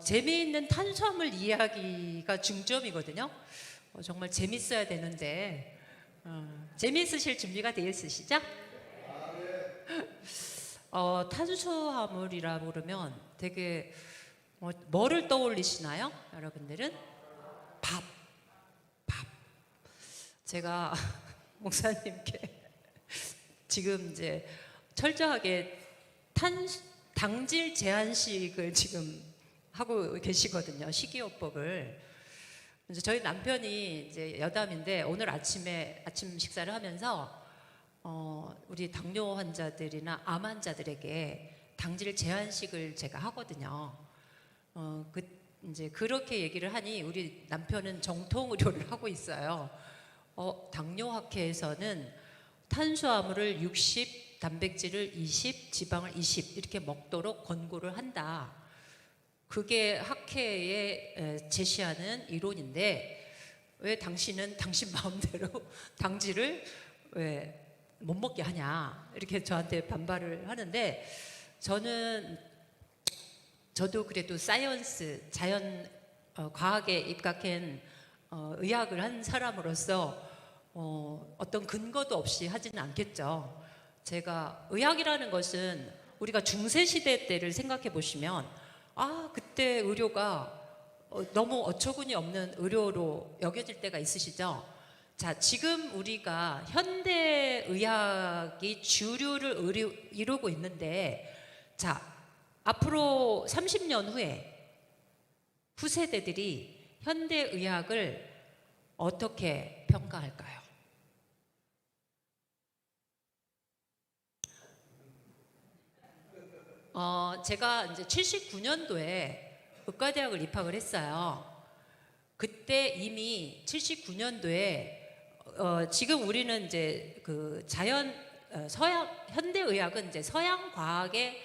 재미있는 탄수화물 이야기가 중점이거든요. 정말 재밌어야 되는데 재미있으실 준비가 되어 있으시죠? 탄수화물이라 그러면 되게 뭐를 떠올리시나요? 여러분들은? 밥. 제가 목사님께 지금 이제 철저하게 당질 제한식을 지금 하고 계시거든요. 식이요법을. 이제 저희 남편이 이제 여담인데 오늘 아침에 아침 식사를 하면서 우리 당뇨 환자들이나 암 환자들에게 당질 제한식을 제가 하거든요. 이제 그렇게 얘기를 하니 우리 남편은 정통 의료를 하고 있어요. 당뇨학회에서는 탄수화물을 60, 단백질을 20, 지방을 20 이렇게 먹도록 권고를 한다. 그게 학회에 제시하는 이론인데 왜 당신은 당신 마음대로 당질을 왜 못 먹게 하냐 이렇게 저한테 반발을 하는데 저도 그래도 사이언스 자연 과학에 입각한 의학을 한 사람으로서 어떤 근거도 없이 하지는 않겠죠. 제가 의학이라는 것은 우리가 중세시대 때를 생각해 보시면 그때 의료가 너무 어처구니 없는 의료로 여겨질 때가 있으시죠. 자, 지금 우리가 현대의학이 주류를 이루고 있는데 자, 앞으로 30년 후에 후세대들이 현대의학을 어떻게 평가할까요? 제가 이제 79년도에 의과대학을 입학을 했어요. 그때 이미 79년도에 지금 우리는 이제 그 현대의학은 이제 서양 과학의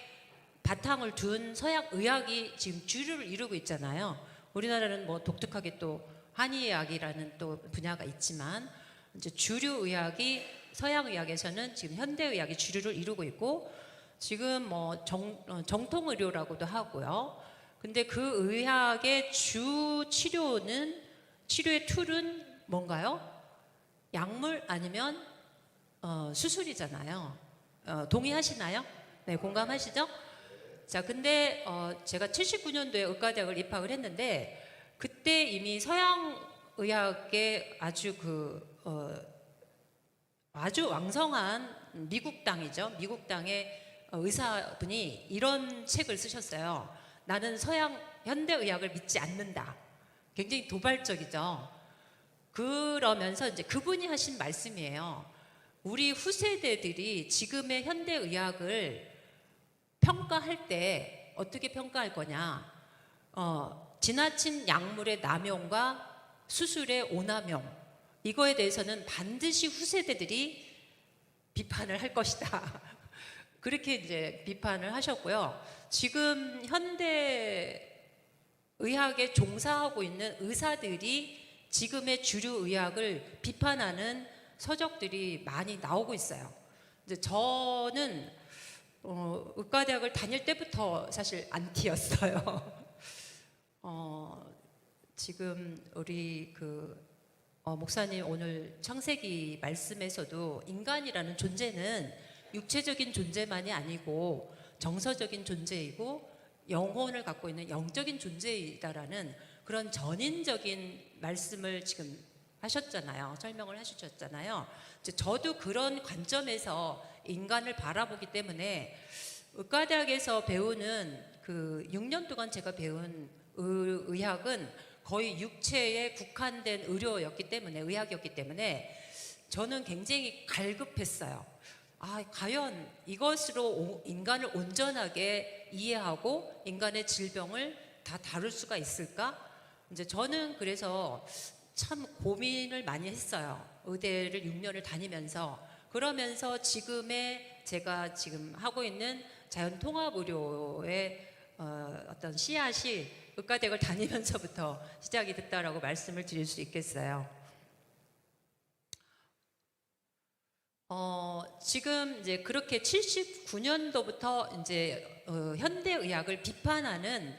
바탕을 둔 서양 의학이 지금 주류를 이루고 있잖아요. 우리나라는 뭐 독특하게 또 한의학이라는 또 분야가 있지만 이제 주류 의학이 서양 의학에서는 지금 현대 의학이 주류를 이루고 있고 지금 뭐 정통 의료라고도 하고요. 근데 그 의학의 주 치료의 툴은 뭔가요? 약물 아니면 수술이잖아요. 동의하시나요? 네, 공감하시죠? 자, 근데 제가 79년도에 의과대학을 입학을 했는데 그때 이미 서양 의학의 아주 왕성한 미국 땅의 의사분이 이런 책을 쓰셨어요. 나는 서양 현대 의학을 믿지 않는다. 굉장히 도발적이죠. 그러면서 이제 그분이 하신 말씀이에요. 우리 후세대들이 지금의 현대 의학을 평가할 때 어떻게 평가할 거냐? 지나친 약물의 남용과 수술의 오남용 이거에 대해서는 반드시 후세대들이 비판을 할 것이다. 그렇게 이제 비판을 하셨고요. 지금 현대 의학에 종사하고 있는 의사들이 지금의 주류 의학을 비판하는 서적들이 많이 나오고 있어요. 이제 저는 의과대학을 다닐 때부터 사실 안티였어요. 지금 우리 목사님 오늘 창세기 말씀에서도 인간이라는 존재는 육체적인 존재만이 아니고 정서적인 존재이고 영혼을 갖고 있는 영적인 존재이다라는 그런 전인적인 말씀을 지금 하셨잖아요. 설명을 해주셨잖아요. 저도 그런 관점에서 인간을 바라보기 때문에 의과대학에서 배우는 그 6년 동안 제가 배운 의학은 거의 육체에 국한된 의학이었기 때문에 저는 굉장히 갈급했어요. 과연 이것으로 인간을 온전하게 이해하고 인간의 질병을 다 다룰 수가 있을까? 이제 저는 그래서 참 고민을 많이 했어요. 의대를 6년을 다니면서. 그러면서 제가 지금 하고 있는 자연통합의료의 어떤 씨앗이 의과대학을 다니면서부터 시작이 됐다라고 말씀을 드릴 수 있겠어요. 지금 이제 그렇게 79년도부터 이제 현대의학을 비판하는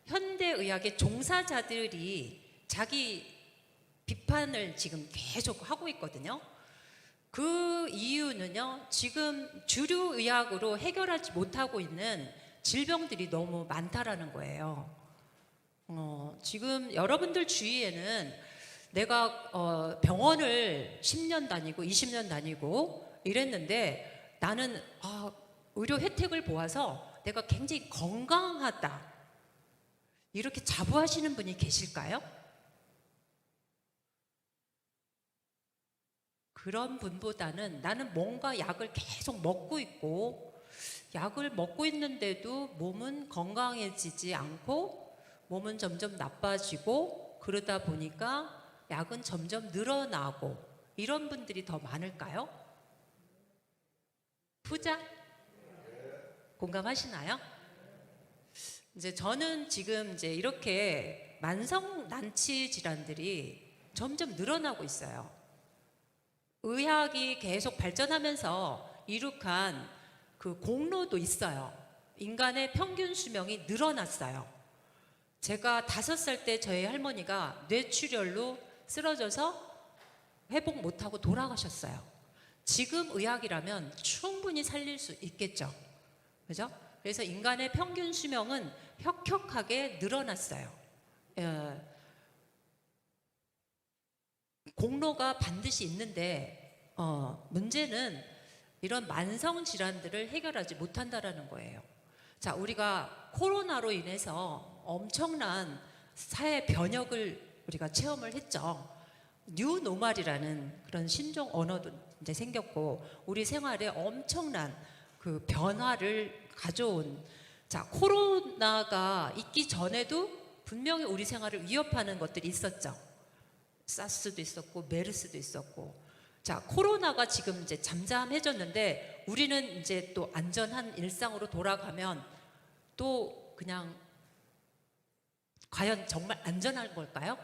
현대의학의 종사자들이 자기 비판을 지금 계속 하고 있거든요. 그 이유는요, 지금 주류의학으로 해결하지 못하고 있는 질병들이 너무 많다라는 거예요. 지금 여러분들 주위에는 내가 병원을 10년 다니고 20년 다니고 이랬는데 나는 의료 혜택을 보아서 내가 굉장히 건강하다, 이렇게 자부하시는 분이 계실까요? 그런 분보다는 나는 뭔가 약을 계속 먹고 있고, 약을 먹고 있는데도 몸은 건강해지지 않고 몸은 점점 나빠지고, 그러다 보니까 약은 점점 늘어나고, 이런 분들이 더 많을까요? 부자? 공감하시나요? 이제 저는 지금 이제 이렇게 만성 난치 질환들이 점점 늘어나고 있어요. 의학이 계속 발전하면서 이룩한 그 공로도 있어요. 인간의 평균 수명이 늘어났어요. 제가 5살 때 저희 할머니가 뇌출혈로 쓰러져서 회복 못하고 돌아가셨어요. 지금 의학이라면 충분히 살릴 수 있겠죠. 그죠? 그래서 인간의 평균 수명은 혁혁하게 늘어났어요. 공로가 반드시 있는데 문제는 이런 만성 질환들을 해결하지 못한다라는 거예요. 자, 우리가 코로나로 인해서 엄청난 사회 변혁을 우리가 체험을 했죠. 뉴노멀이라는 그런 신종 언어도 이제 생겼고, 우리 생활에 엄청난 그 변화를 가져온, 자, 코로나가 있기 전에도 분명히 우리 생활을 위협하는 것들이 있었죠. 사스도 있었고 메르스도 있었고. 자, 코로나가 지금 이제 잠잠해졌는데 우리는 이제 또 안전한 일상으로 돌아가면 또 그냥 과연 정말 안전한 걸까요?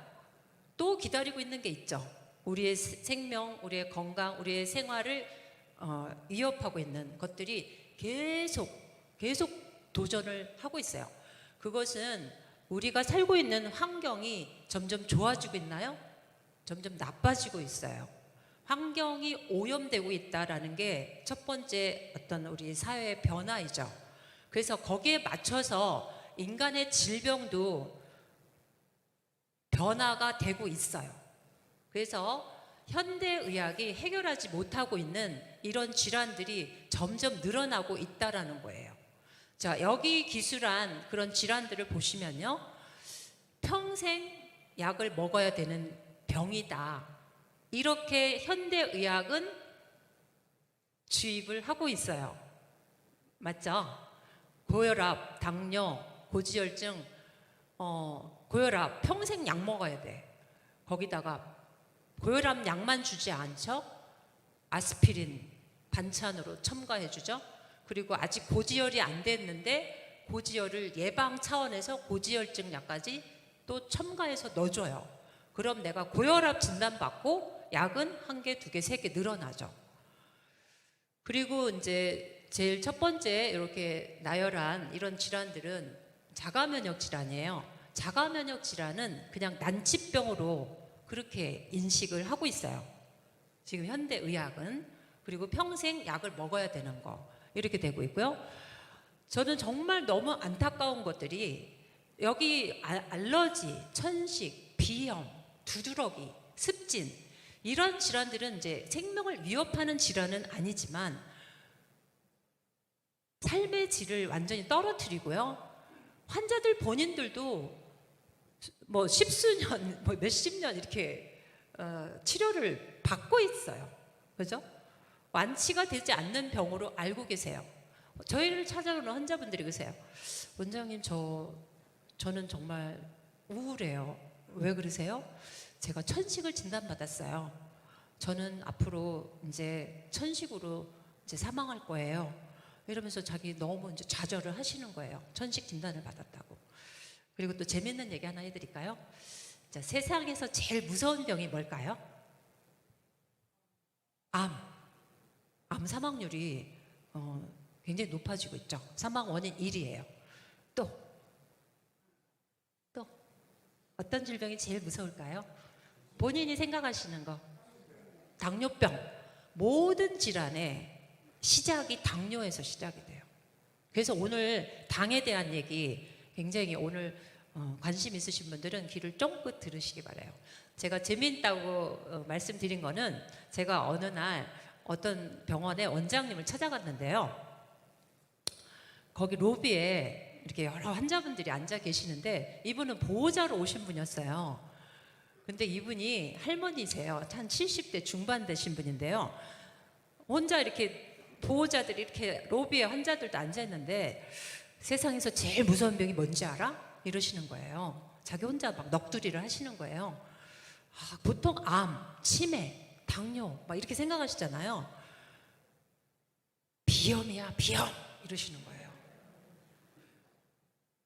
또 기다리고 있는 게 있죠. 우리의 생명, 우리의 건강, 우리의 생활을 위협하고 있는 것들이 계속 도전을 하고 있어요. 그것은 우리가 살고 있는 환경이 점점 좋아지고 있나요? 점점 나빠지고 있어요. 환경이 오염되고 있다라는 게 첫 번째 어떤 우리 사회의 변화이죠. 그래서 거기에 맞춰서 인간의 질병도 변화가 되고 있어요. 그래서 현대의학이 해결하지 못하고 있는 이런 질환들이 점점 늘어나고 있다라는 거예요. 자, 여기 기술한 그런 질환들을 보시면요, 평생 약을 먹어야 되는 병이다, 이렇게 현대의학은 주입을 하고 있어요. 맞죠? 고혈압, 당뇨, 고지혈증, 고혈압 평생 약 먹어야 돼. 거기다가 고혈압 약만 주지 않죠? 아스피린 반찬으로 첨가해 주죠. 그리고 아직 고지혈이 안 됐는데 고지혈을 예방 차원에서 고지혈증 약까지 또 첨가해서 넣어줘요. 그럼 내가 고혈압 진단받고 약은 1개, 2개, 3개 늘어나죠. 그리고 이제 제일 첫 번째 이렇게 나열한 이런 질환들은 자가면역 질환이에요. 자가면역 질환은 그냥 난치병으로 그렇게 인식을 하고 있어요. 지금 현대의학은. 그리고 평생 약을 먹어야 되는 거, 이렇게 되고 있고요. 저는 정말 너무 안타까운 것들이 여기 알러지, 천식, 비염, 두드러기, 습진, 이런 질환들은 이제 생명을 위협하는 질환은 아니지만 삶의 질을 완전히 떨어뜨리고요. 환자들 본인들도 뭐 십수년, 뭐 몇십 년 이렇게 치료를 받고 있어요. 그죠? 완치가 되지 않는 병으로 알고 계세요. 저희를 찾아오는 환자분들이 그러세요. 원장님, 저는 정말 우울해요. 왜 그러세요? 제가 천식을 진단받았어요. 저는 앞으로 이제 천식으로 이제 사망할 거예요. 이러면서 자기 너무 이제 좌절을 하시는 거예요. 천식 진단을 받았다고. 그리고 또 재밌는 얘기 하나 해드릴까요? 자, 세상에서 제일 무서운 병이 뭘까요? 암 사망률이 굉장히 높아지고 있죠. 사망 원인 1위예요. 또 어떤 질병이 제일 무서울까요? 본인이 생각하시는 거. 당뇨병. 모든 질환의 시작이 당뇨에서 시작이 돼요. 그래서 오늘 당에 대한 얘기 굉장히 오늘 관심 있으신 분들은 귀를 쫑긋 들으시기 바라요. 제가 재미있다고 말씀드린 거는 제가 어느 날 어떤 병원의 원장님을 찾아갔는데요. 거기 로비에 이렇게 여러 환자분들이 앉아 계시는데 이분은 보호자로 오신 분이었어요. 근데 이분이 할머니세요. 한 70대 중반 되신 분인데요. 혼자 이렇게 보호자들이 이렇게 로비에 환자들도 앉아 있는데 세상에서 제일 무서운 병이 뭔지 알아? 이러시는 거예요. 자기 혼자 막 넋두리를 하시는 거예요. 보통 암, 치매, 당뇨 막 이렇게 생각하시잖아요. 비염이야, 비염 이러시는 거예요.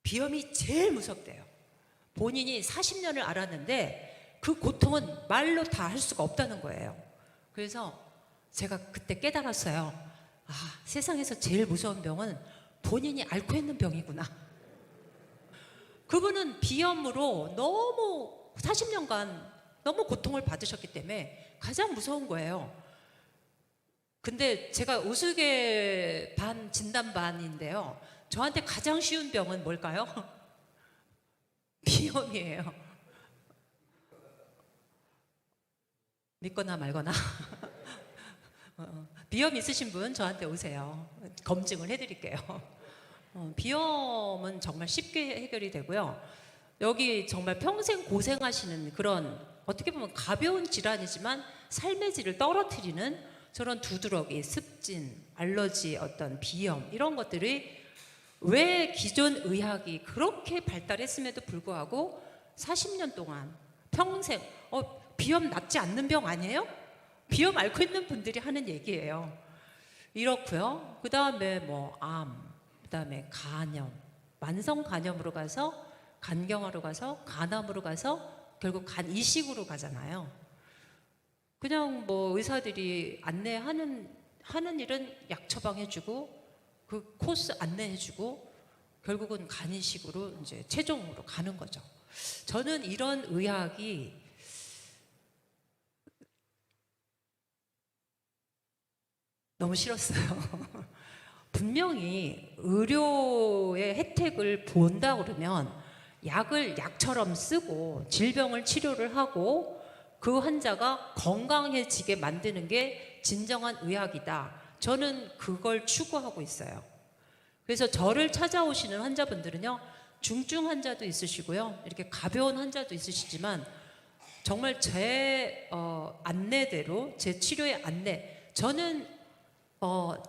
비염이 제일 무섭대요. 본인이 40년을 알았는데 그 고통은 말로 다 할 수가 없다는 거예요. 그래서 제가 그때 깨달았어요. 세상에서 제일 무서운 병은 본인이 앓고 있는 병이구나. 그분은 비염으로 너무 40년간 너무 고통을 받으셨기 때문에 가장 무서운 거예요. 근데 제가 우스개 반 진단 반인데요. 저한테 가장 쉬운 병은 뭘까요? 비염이에요. 믿거나 말거나. 비염 있으신 분 저한테 오세요. 검증을 해드릴게요. 비염은 정말 쉽게 해결이 되고요. 여기 정말 평생 고생하시는 그런 어떻게 보면 가벼운 질환이지만 삶의 질을 떨어뜨리는 저런 두드러기, 습진, 알러지, 어떤 비염 이런 것들이 왜 기존 의학이 그렇게 발달했음에도 불구하고 40년 동안 평생 비염 낫지 않는 병 아니에요? 비염 앓고 있는 분들이 하는 얘기예요. 이렇고요. 그 다음에 뭐 암, 그 다음에 간염, 만성 간염으로 가서 간경화로 가서 간암으로 가서 결국 간 이식으로 가잖아요. 그냥 뭐 의사들이 하는 일은 약 처방해주고 그 코스 안내해주고 결국은 간 이식으로 이제 최종으로 가는 거죠. 저는 이런 의학이 너무 싫었어요. 분명히 의료의 혜택을 본다 그러면 약을 약처럼 쓰고 질병을 치료를 하고 그 환자가 건강해지게 만드는 게 진정한 의학이다. 저는 그걸 추구하고 있어요. 그래서 저를 찾아오시는 환자분들은요, 중증 환자도 있으시고요, 이렇게 가벼운 환자도 있으시지만 정말 제 안내대로 제 치료의 안내, 저는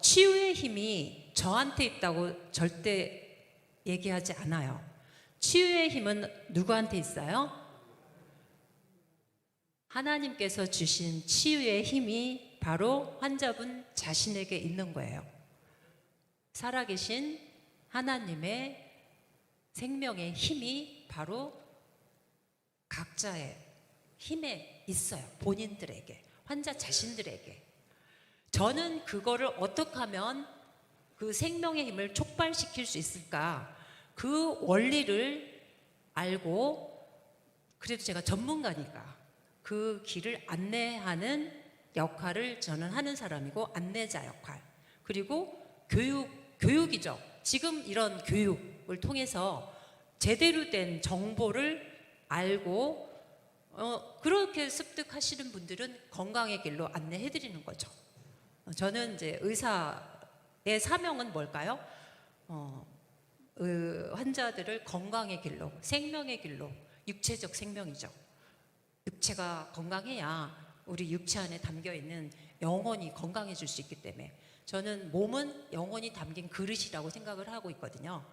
치유의 힘이 저한테 있다고 절대 얘기하지 않아요. 치유의 힘은 누구한테 있어요? 하나님께서 주신 치유의 힘이 바로 환자분 자신에게 있는 거예요. 살아계신 하나님의 생명의 힘이 바로 각자의 힘에 있어요. 본인들에게, 환자 자신들에게. 저는 그거를 어떻게 하면 그 생명의 힘을 촉발시킬 수 있을까? 그 원리를 알고, 그래도 제가 전문가니까 그 길을 안내하는 역할을 저는 하는 사람이고, 안내자 역할. 그리고 교육이죠. 지금 이런 교육을 통해서 제대로 된 정보를 알고 그렇게 습득하시는 분들은 건강의 길로 안내해드리는 거죠. 저는 이제 의사의 사명은 뭘까요? 환자들을 건강의 길로, 생명의 길로, 육체적 생명이죠. 육체가 건강해야 우리 육체 안에 담겨있는 영혼이 건강해질 수 있기 때문에 저는 몸은 영혼이 담긴 그릇이라고 생각을 하고 있거든요.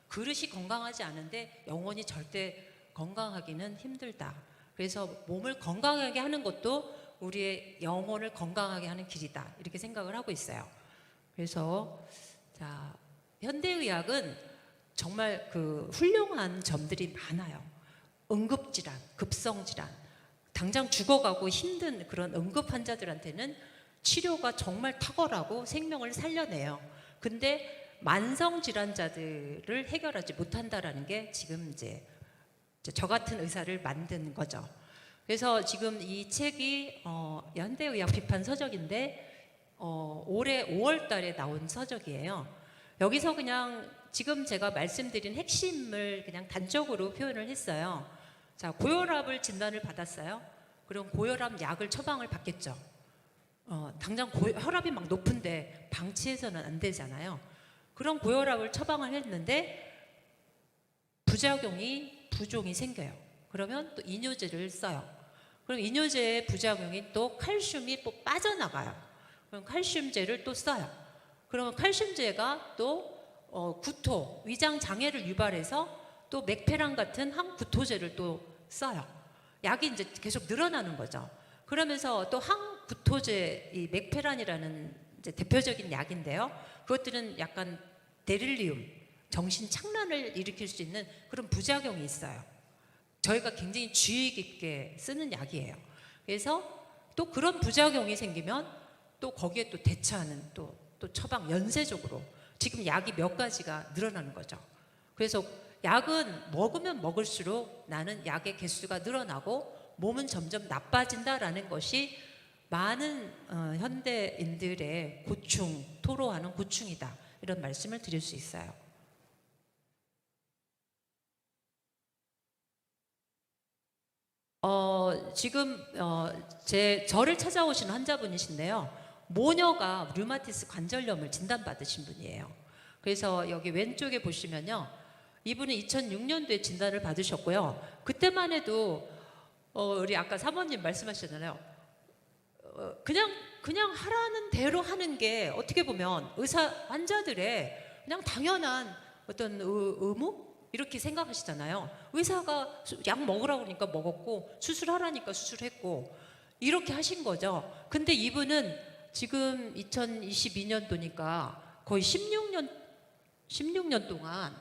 그릇이 건강하지 않은데 영혼이 절대 건강하기는 힘들다. 그래서 몸을 건강하게 하는 것도 우리의 영혼을 건강하게 하는 길이다. 이렇게 생각을 하고 있어요. 그래서 현대의학은 정말 그 훌륭한 점들이 많아요. 응급질환, 급성질환, 당장 죽어가고 힘든 그런 응급 환자들한테는 치료가 정말 탁월하고 생명을 살려내요. 근데 만성 질환자들을 해결하지 못한다라는 게 지금 이제 저 같은 의사를 만든 거죠. 그래서 지금 이 책이 현대의학 비판 서적인데 올해 5월 달에 나온 서적이에요. 여기서 그냥 지금 제가 말씀드린 핵심을 그냥 단적으로 표현을 했어요. 자, 고혈압을 진단을 받았어요. 그럼 고혈압 약을 처방을 받겠죠. 당장 혈압이 막 높은데 방치해서는 안 되잖아요. 그런 고혈압을 처방을 했는데 부종이 생겨요. 그러면 또 이뇨제를 써요. 그럼 이뇨제의 부작용이 또 칼슘이 또 빠져나가요. 그럼 칼슘제를 또 써요. 그러면 칼슘제가 또 구토, 위장 장애를 유발해서 또 맥페란 같은 항구토제를 또 써요. 약이 이제 계속 늘어나는 거죠. 그러면서 또 항구토제, 이 맥페란이라는 이제 대표적인 약인데요. 그것들은 약간 데릴리움, 정신 착란을 일으킬 수 있는 그런 부작용이 있어요. 저희가 굉장히 주의 깊게 쓰는 약이에요. 그래서 또 그런 부작용이 생기면 또 거기에 또 대처하는 또 처방 연쇄적으로 지금 약이 몇 가지가 늘어나는 거죠. 그래서 약은 먹으면 먹을수록 나는 약의 개수가 늘어나고 몸은 점점 나빠진다라는 것이 많은 현대인들의 고충, 토로하는 고충이다. 이런 말씀을 드릴 수 있어요. 지금 저를 찾아오신 환자분이신데요. 모녀가 류마티스 관절염을 진단받으신 분이에요. 그래서 여기 왼쪽에 보시면요. 이분은 2006년도에 진단을 받으셨고요. 그때만 해도 우리 아까 사모님 말씀하셨잖아요. 그냥 하라는 대로 하는 게 어떻게 보면 의사 환자들의 그냥 당연한 어떤 의무 이렇게 생각하시잖아요. 의사가 약 먹으라고 그러니까 먹었고 수술하라니까 수술했고 이렇게 하신 거죠. 근데 이분은 지금 2022년도니까 거의 16년 동안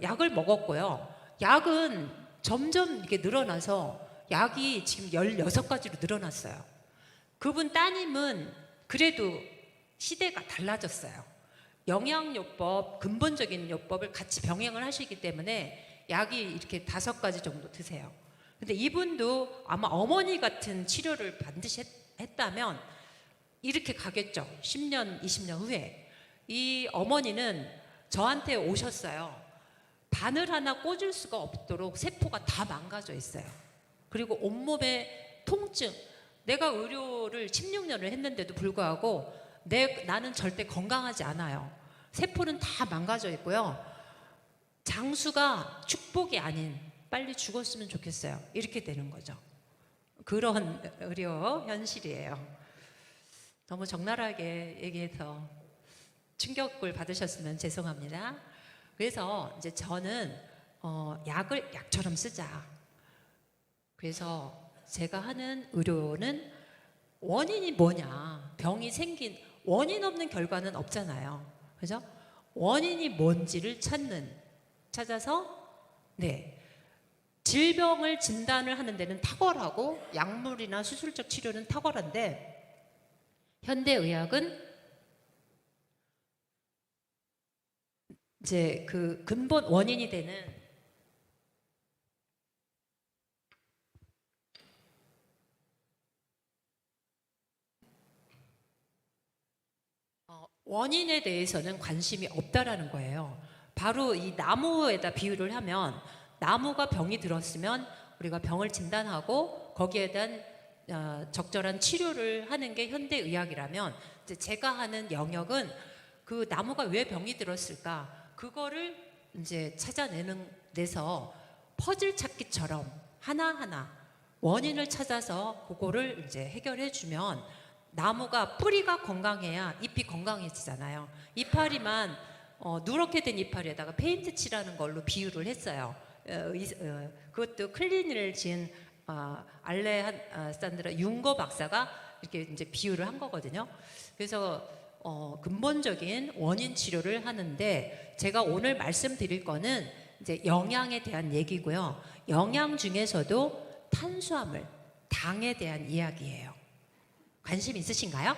약을 먹었고요. 약은 점점 이렇게 늘어나서 약이 지금 16가지로 늘어났어요. 그분 따님은 그래도 시대가 달라졌어요. 영양요법, 근본적인 요법을 같이 병행을 하시기 때문에 약이 이렇게 5가지 정도 드세요. 근데 이분도 아마 어머니 같은 치료를 반드시 했다면 이렇게 가겠죠. 10년, 20년 후에. 이 어머니는 저한테 오셨어요. 바늘 하나 꽂을 수가 없도록 세포가 다 망가져 있어요. 그리고 온몸에 통증. 내가 의료를 16년을 했는데도 불구하고 나는 절대 건강하지 않아요. 세포는 다 망가져 있고요. 장수가 축복이 아닌 빨리 죽었으면 좋겠어요. 이렇게 되는 거죠. 그런 의료 현실이에요. 너무 적나라하게 얘기해서 충격을 받으셨으면 죄송합니다. 그래서 이제 저는 약을 약처럼 쓰자. 그래서 제가 하는 의료는 원인이 뭐냐, 병이 생긴 원인 없는 결과는 없잖아요. 그죠? 원인이 뭔지를 찾아서 질병을 진단을 하는 데는 탁월하고 약물이나 수술적 치료는 탁월한데 현대의학은 이제 그 근본 원인이 되는 원인에 대해서는 관심이 없다라는 거예요. 바로 이 나무에다 비유를 하면 나무가 병이 들었으면 우리가 병을 진단하고 거기에 대한 적절한 치료를 하는 게 현대의학이라면 이제 제가 하는 영역은 그 나무가 왜 병이 들었을까 그거를 이제 내서 퍼즐 찾기처럼 하나하나 원인을 찾아서 그거를 이제 해결해 주면 나무가 뿌리가 건강해야 잎이 건강해지잖아요. 이파리만 누렇게 된 이파리에다가 페인트 칠하는 걸로 비유를 했어요. 그것도 클리니를 지은 알레산드라 융거 박사가 이렇게 이제 비유를 한 거거든요. 그래서 근본적인 원인 치료를 하는데 제가 오늘 말씀드릴 거는 이제 영양에 대한 얘기고요. 영양 중에서도 탄수화물, 당에 대한 이야기예요. 관심 있으신가요?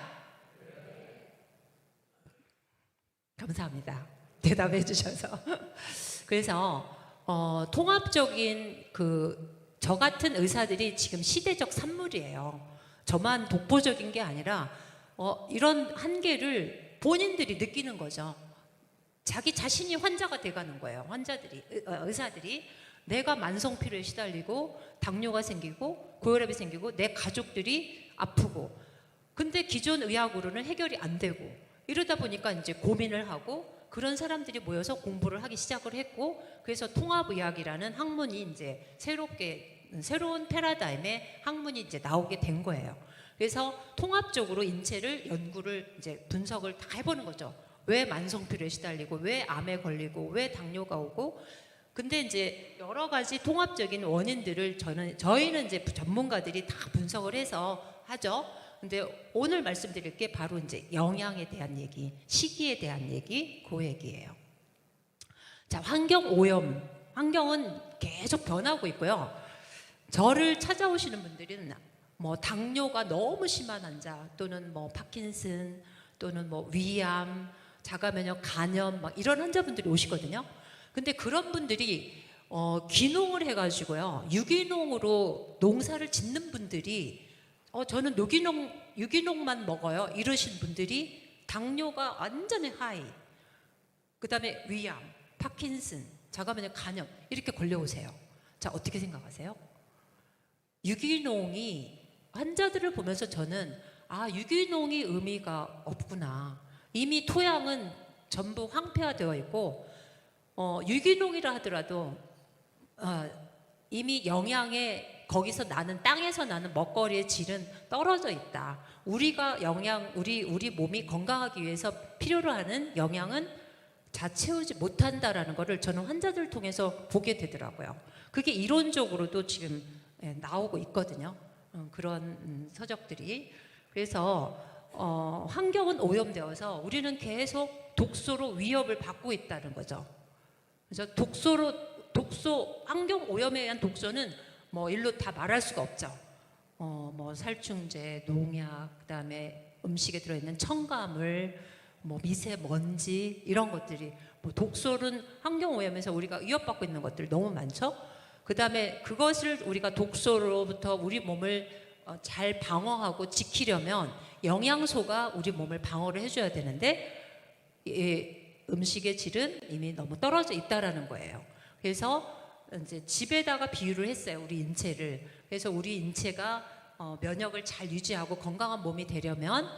감사합니다. 대답해 주셔서. 그래서 통합적인 저 같은 의사들이 지금 시대적 산물이에요. 저만 독보적인 게 아니라 이런 한계를 본인들이 느끼는 거죠. 자기 자신이 환자가 돼가는 거예요. 의사들이 내가 만성피로에 시달리고 당뇨가 생기고 고혈압이 생기고 내 가족들이 아프고, 근데 기존 의학으로는 해결이 안 되고, 이러다 보니까 이제 고민을 하고 그런 사람들이 모여서 공부를 하기 시작을 했고, 그래서 통합의학이라는 학문이 이제 새로운 패러다임의 학문이 이제 나오게 된 거예요. 그래서 통합적으로 인체를 연구를 이제 분석을 다 해보는 거죠. 왜 만성피로에 시달리고, 왜 암에 걸리고, 왜 당뇨가 오고. 근데 이제 여러 가지 통합적인 원인들을 저희는 이제 전문가들이 다 분석을 해서 하죠. 근데 오늘 말씀드릴 게 바로 이제 영양에 대한 얘기, 식이에 대한 얘기, 그 얘기예요. 자, 환경 오염. 환경은 계속 변하고 있고요. 저를 찾아오시는 분들은 뭐 당뇨가 너무 심한 환자, 또는 뭐 파킨슨, 또는 뭐 위암, 자가면역 간염, 막 이런 환자분들이 오시거든요. 근데 그런 분들이 귀농을 해가지고요, 유기농으로 농사를 짓는 분들이 저는 유기농만 먹어요 이러신 분들이 당뇨가 완전히 하이, 그 다음에 위암, 파킨슨, 자가면역 간염 이렇게 걸려오세요. 자, 어떻게 생각하세요? 유기농이 환자들을 보면서 저는 유기농이 의미가 없구나. 이미 토양은 전부 황폐화되어 있고, 유기농이라 하더라도 이미 영양에 거기서 나는, 땅에서 나는 먹거리의 질은 떨어져 있다. 우리가 우리 몸이 건강하기 위해서 필요로 하는 영양은 다 채우지 못한다라는 거를 저는 환자들 통해서 보게 되더라고요. 그게 이론적으로도 지금 나오고 있거든요. 그런 서적들이. 그래서 환경은 오염되어서 우리는 계속 독소로 위협을 받고 있다는 거죠. 그래서 환경 오염에 의한 독소는 뭐 일로 다 말할 수가 없죠. 뭐 살충제, 농약, 그다음에 음식에 들어있는 첨가물, 뭐 미세먼지 이런 것들이, 뭐 독소는 환경 오염에서 우리가 위협받고 있는 것들 너무 많죠. 그다음에 그것을 우리가 독소로부터 우리 몸을 잘 방어하고 지키려면 영양소가 우리 몸을 방어를 해줘야 되는데, 음식의 질은 이미 너무 떨어져 있다라는 거예요. 그래서 이제 집에다가 비유를 했어요, 우리 인체를. 그래서 우리 인체가 면역을 잘 유지하고 건강한 몸이 되려면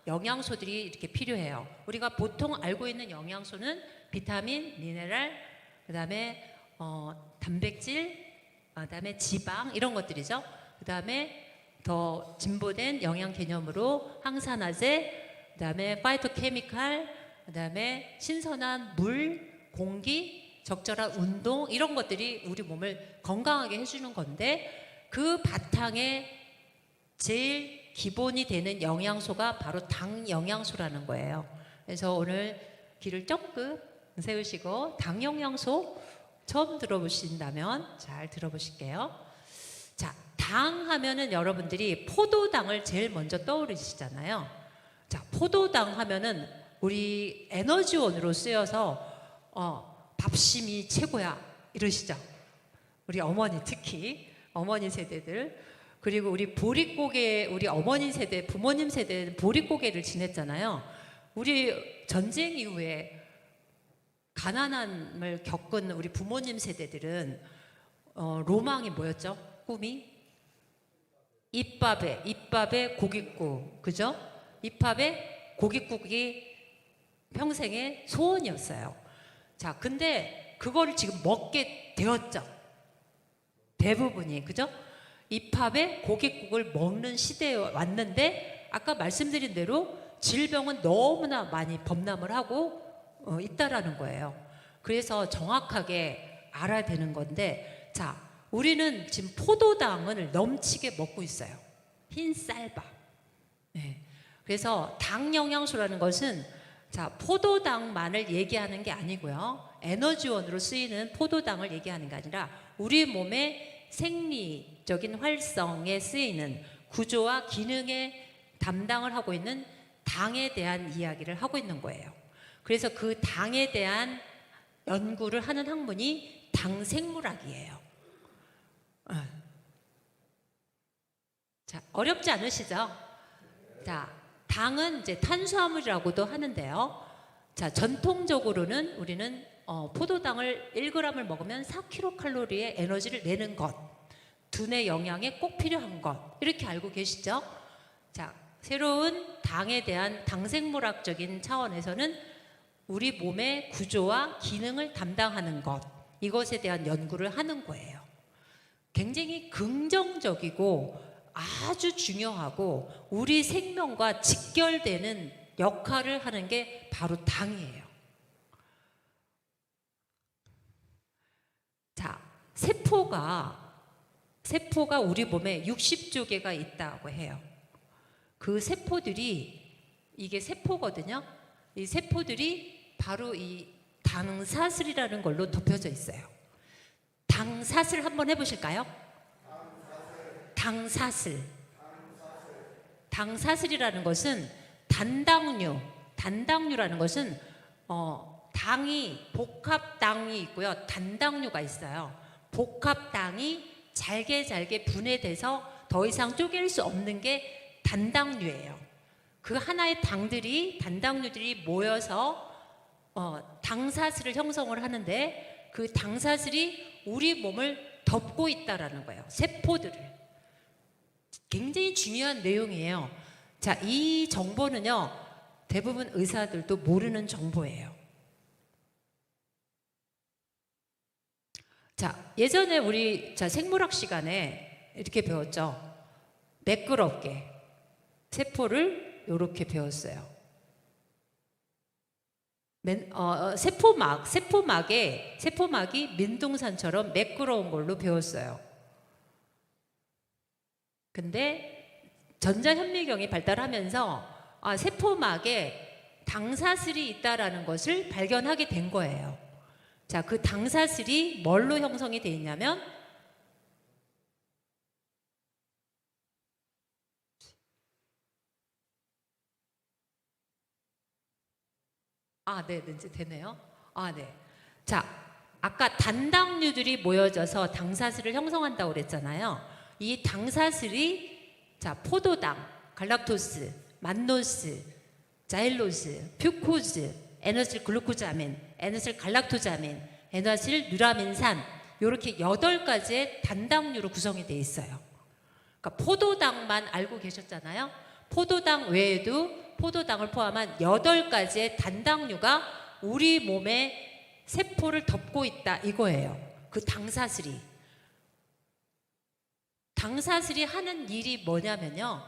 영양소들이 이렇게 필요해요. 우리가 보통 알고 있는 영양소는 비타민, 미네랄, 그다음에 단백질, 그다음에 지방 이런 것들이죠. 그다음에 더 진보된 영양 개념으로 항산화제, 그다음에 파이토케미칼, 그다음에 신선한 물, 공기, 적절한 운동 이런 것들이 우리 몸을 건강하게 해주는 건데, 그 바탕에 제일 기본이 되는 영양소가 바로 당 영양소라는 거예요. 그래서 오늘 귀를 쫑긋 세우시고 당 영양소 처음 들어보신다면 잘 들어보실게요. 자, 당 하면은 여러분들이 포도당을 제일 먼저 떠오르시잖아요. 자, 포도당 하면은 우리 에너지원으로 쓰여서 밥심이 최고야 이러시죠. 우리 어머니, 특히 어머니 세대들. 그리고 우리 보릿고개, 우리 어머니 세대, 부모님 세대는 보릿고개를 지냈잖아요. 우리 전쟁 이후에 가난함을 겪은 우리 부모님 세대들은 로망이 뭐였죠? 꿈이? 입밥에 고깃국, 그죠? 입밥에 고깃국이 평생의 소원이었어요. 자, 근데 그거를 지금 먹게 되었죠. 대부분이, 그죠? 입밥에 고깃국을 먹는 시대에 왔는데, 아까 말씀드린 대로 질병은 너무나 많이 범람을 하고 있다라는 거예요. 그래서 정확하게 알아야 되는 건데, 자, 우리는 지금 포도당을 넘치게 먹고 있어요. 흰 쌀밥. 네. 그래서 당 영양소라는 것은, 자, 포도당만을 얘기하는 게 아니고요, 에너지원으로 쓰이는 포도당을 얘기하는 게 아니라 우리 몸의 생리적인 활성에 쓰이는 구조와 기능에 담당을 하고 있는 당에 대한 이야기를 하고 있는 거예요. 그래서 그 당에 대한 연구를 하는 학문이 당생물학이에요. 자, 어렵지 않으시죠? 자, 당은 이제 탄수화물이라고도 하는데요. 자, 전통적으로는 우리는 포도당을 1g을 먹으면 4kcal의 에너지를 내는 것, 두뇌 영양에 꼭 필요한 것, 이렇게 알고 계시죠? 자, 새로운 당에 대한 당생물학적인 차원에서는 우리 몸의 구조와 기능을 담당하는 것, 이것에 대한 연구를 하는 거예요. 굉장히 긍정적이고 아주 중요하고 우리 생명과 직결되는 역할을 하는 게 바로 당이에요. 자, 세포가 우리 몸에 60조 개가 있다고 해요. 그 세포들이, 이게 세포거든요. 이 세포들이 바로 이 당사슬이라는 걸로 덮여져 있어요. 당사슬 한번 해보실까요? 당사슬이라는 것은 단당류라는 것은 당이 복합당이 있고요, 단당류가 있어요. 복합당이 잘게 분해돼서 더 이상 쪼갤 수 없는 게 단당류예요. 그 하나의 단당류들이 모여서 당사슬을 형성을 하는데, 그 당사슬이 우리 몸을 덮고 있다라는 거예요. 세포들을. 굉장히 중요한 내용이에요. 자, 이 정보는요, 대부분 의사들도 모르는 정보예요. 자, 예전에 우리 생물학 시간에 이렇게 배웠죠. 매끄럽게 세포를 이렇게 배웠어요. 세포막이 민둥산처럼 매끄러운 걸로 배웠어요. 근데 전자현미경이 발달하면서 세포막에 당사슬이 있다라는 것을 발견하게 된 거예요. 자, 그 당사슬이 뭘로 형성이 되어 있냐면 네, 이제 되네요. 네. 자, 아까 단당류들이 모여져서 당사슬을 형성한다고 그랬잖아요. 이 당사슬이 포도당, 갈락토스, 만노스, 자일로스, 퓨코즈, 에너실 글루코자민, 에너실 갈락토자민, 에너실 누라민산, 이렇게 8가지의 단당류로 구성이 되어 있어요. 그러니까 포도당만 알고 계셨잖아요. 포도당 외에도 포도당을 포함한 8가지의 단당류가 우리 몸의 세포를 덮고 있다, 이거예요. 그 당사슬이 하는 일이 뭐냐면요,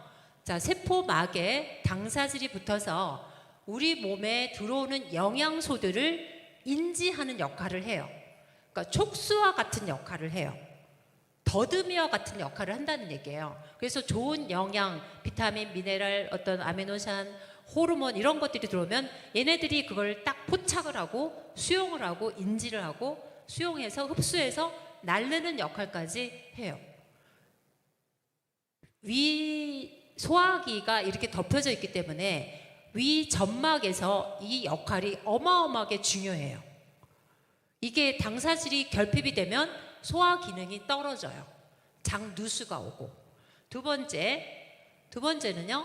세포막에 당사슬이 붙어서 우리 몸에 들어오는 영양소들을 인지하는 역할을 해요. 그러니까 촉수와 같은 역할을 해요. 더듬이와 같은 역할을 한다는 얘기예요. 그래서 좋은 영양, 비타민, 미네랄, 어떤 아미노산, 호르몬 이런 것들이 들어오면 얘네들이 그걸 딱 포착을 하고 수용을 하고 인지를 하고 수용해서 흡수해서 날르는 역할까지 해요. 위 소화기가 이렇게 덮여져 있기 때문에 위 점막에서 이 역할이 어마어마하게 중요해요. 이게 당사질이 결핍이 되면 소화 기능이 떨어져요. 장누수가 오고. 두 번째는요,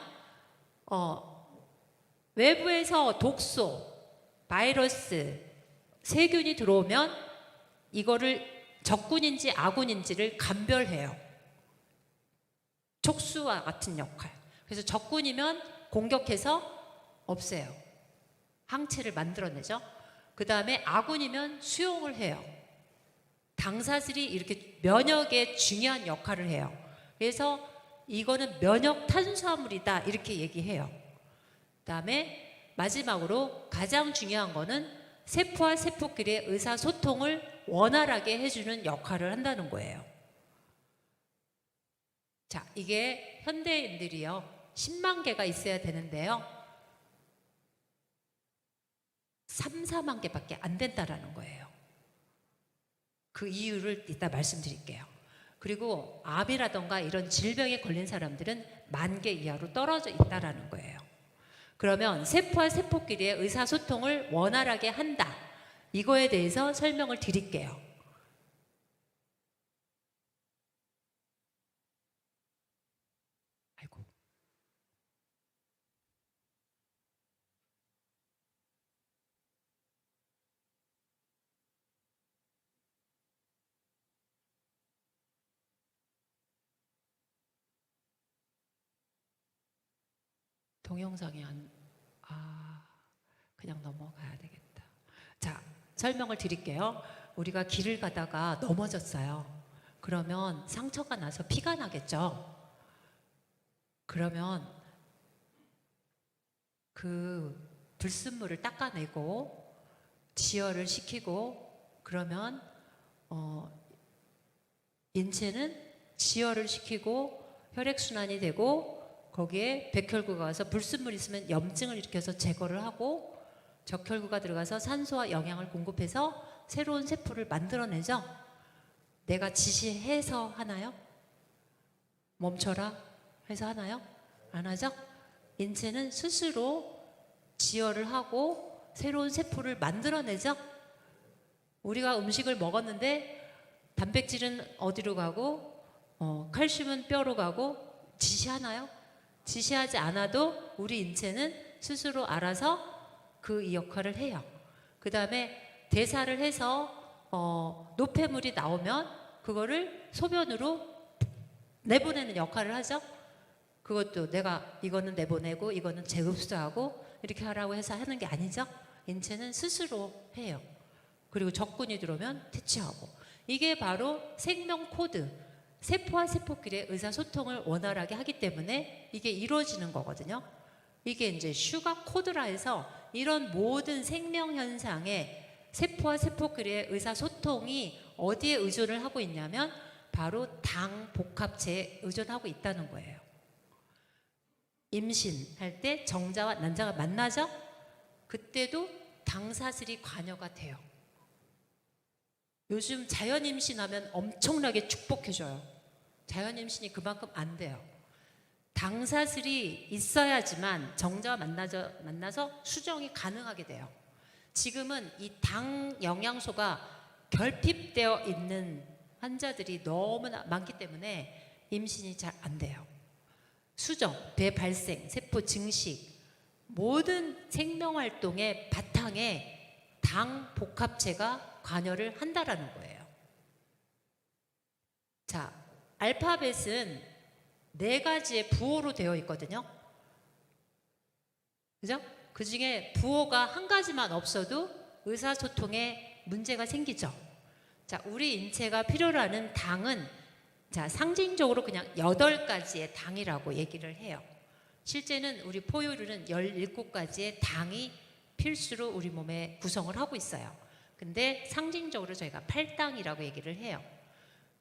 외부에서 독소, 바이러스, 세균이 들어오면 이거를 적군인지 아군인지를 감별해요. 촉수와 같은 역할. 그래서 적군이면 공격해서 없애요. 항체를 만들어내죠. 그 다음에 아군이면 수용을 해요. 당사슬이 이렇게 면역에 중요한 역할을 해요. 그래서 이거는 면역 탄수화물이다, 이렇게 얘기해요. 그 다음에 마지막으로 가장 중요한 거는 세포와 세포끼리의 의사소통을 원활하게 해주는 역할을 한다는 거예요. 자, 이게 현대인들이요, 10만 개가 있어야 되는데요, 3, 4만 개밖에 안 된다라는 거예요. 그 이유를 이따 말씀드릴게요. 그리고 암이라던가 이런 질병에 걸린 사람들은 10,000개 이하로 떨어져 있다라는 거예요. 그러면 세포와 세포끼리의 의사소통을 원활하게 한다, 이거에 대해서 설명을 드릴게요. 동영상이 그냥 넘어가야 되겠다. 자, 설명을 드릴게요. 우리가 길을 가다가 넘어졌어요. 그러면 상처가 나서 피가 나겠죠. 그러면 그 불순물을 닦아내고 지혈을 시키고 그러면 인체는 지혈을 시키고 혈액순환이 되고 거기에 백혈구가 와서 불순물이 있으면 염증을 일으켜서 제거를 하고 적혈구가 들어가서 산소와 영양을 공급해서 새로운 세포를 만들어내죠. 내가 지시해서 하나요? 멈춰라 해서 하나요? 안 하죠? 인체는 스스로 지혈을 하고 새로운 세포를 만들어내죠. 우리가 음식을 먹었는데 단백질은 어디로 가고 칼슘은 뼈로 가고 지시하나요? 지시하지 않아도 우리 인체는 스스로 알아서 그 역할을 해요. 그 다음에 대사를 해서 노폐물이 나오면 그거를 소변으로 내보내는 역할을 하죠. 그것도 내가 이거는 내보내고 이거는 재흡수하고 이렇게 하라고 해서 하는 게 아니죠. 인체는 스스로 해요. 그리고 적군이 들어오면 퇴치하고. 이게 바로 생명 코드, 세포와 세포끼리의 의사소통을 원활하게 하기 때문에 이게 이루어지는 거거든요. 이게 이제 슈가 코드라 해서 이런 모든 생명 현상에 세포와 세포끼리의 의사소통이 어디에 의존을 하고 있냐면 바로 당 복합체에 의존하고 있다는 거예요. 임신할 때 정자와 난자가 만나죠? 그때도 당사슬이 관여가 돼요. 요즘 자연 임신하면 엄청나게 축복해줘요. 자연 임신이 그만큼 안 돼요. 당사슬이 있어야지만 정자와 만나서 수정이 가능하게 돼요. 지금은 이 당 영양소가 결핍되어 있는 환자들이 너무나 많기 때문에 임신이 잘 안 돼요. 수정, 배 발생, 세포 증식, 모든 생명활동의 바탕에 당 복합체가 관여를 한다라는 거예요. 자, 알파벳은 4가지의 부호로 되어 있거든요. 그죠? 그 중에 부호가 한 가지만 없어도 의사소통에 문제가 생기죠. 자, 우리 인체가 필요로 하는 당은 자, 상징적으로 그냥 8가지의 당이라고 얘기를 해요. 실제는 우리 포유류는 17가지의 당이 필수로 우리 몸에 구성을 하고 있어요. 근데 상징적으로 저희가 8당이라고 얘기를 해요.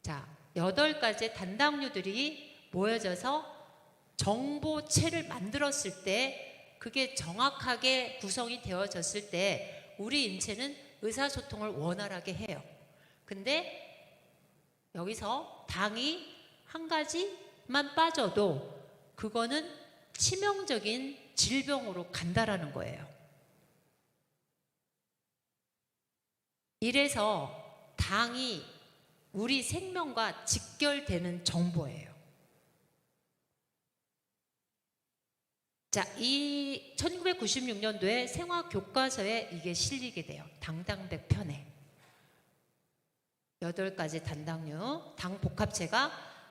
자, 8가지의 단당류들이 모여져서 정보체를 만들었을 때 그게 정확하게 구성이 되어졌을 때 우리 인체는 의사소통을 원활하게 해요. 근데 여기서 당이 한 가지만 빠져도 그거는 치명적인 질병으로 간다라는 거예요. 이래서 당이 우리 생명과 직결되는 정보예요. 자, 이 1996년도에 생화교과서에 이게 실리게 돼요. 당당백 편에. 8가지 단당류, 당 복합체가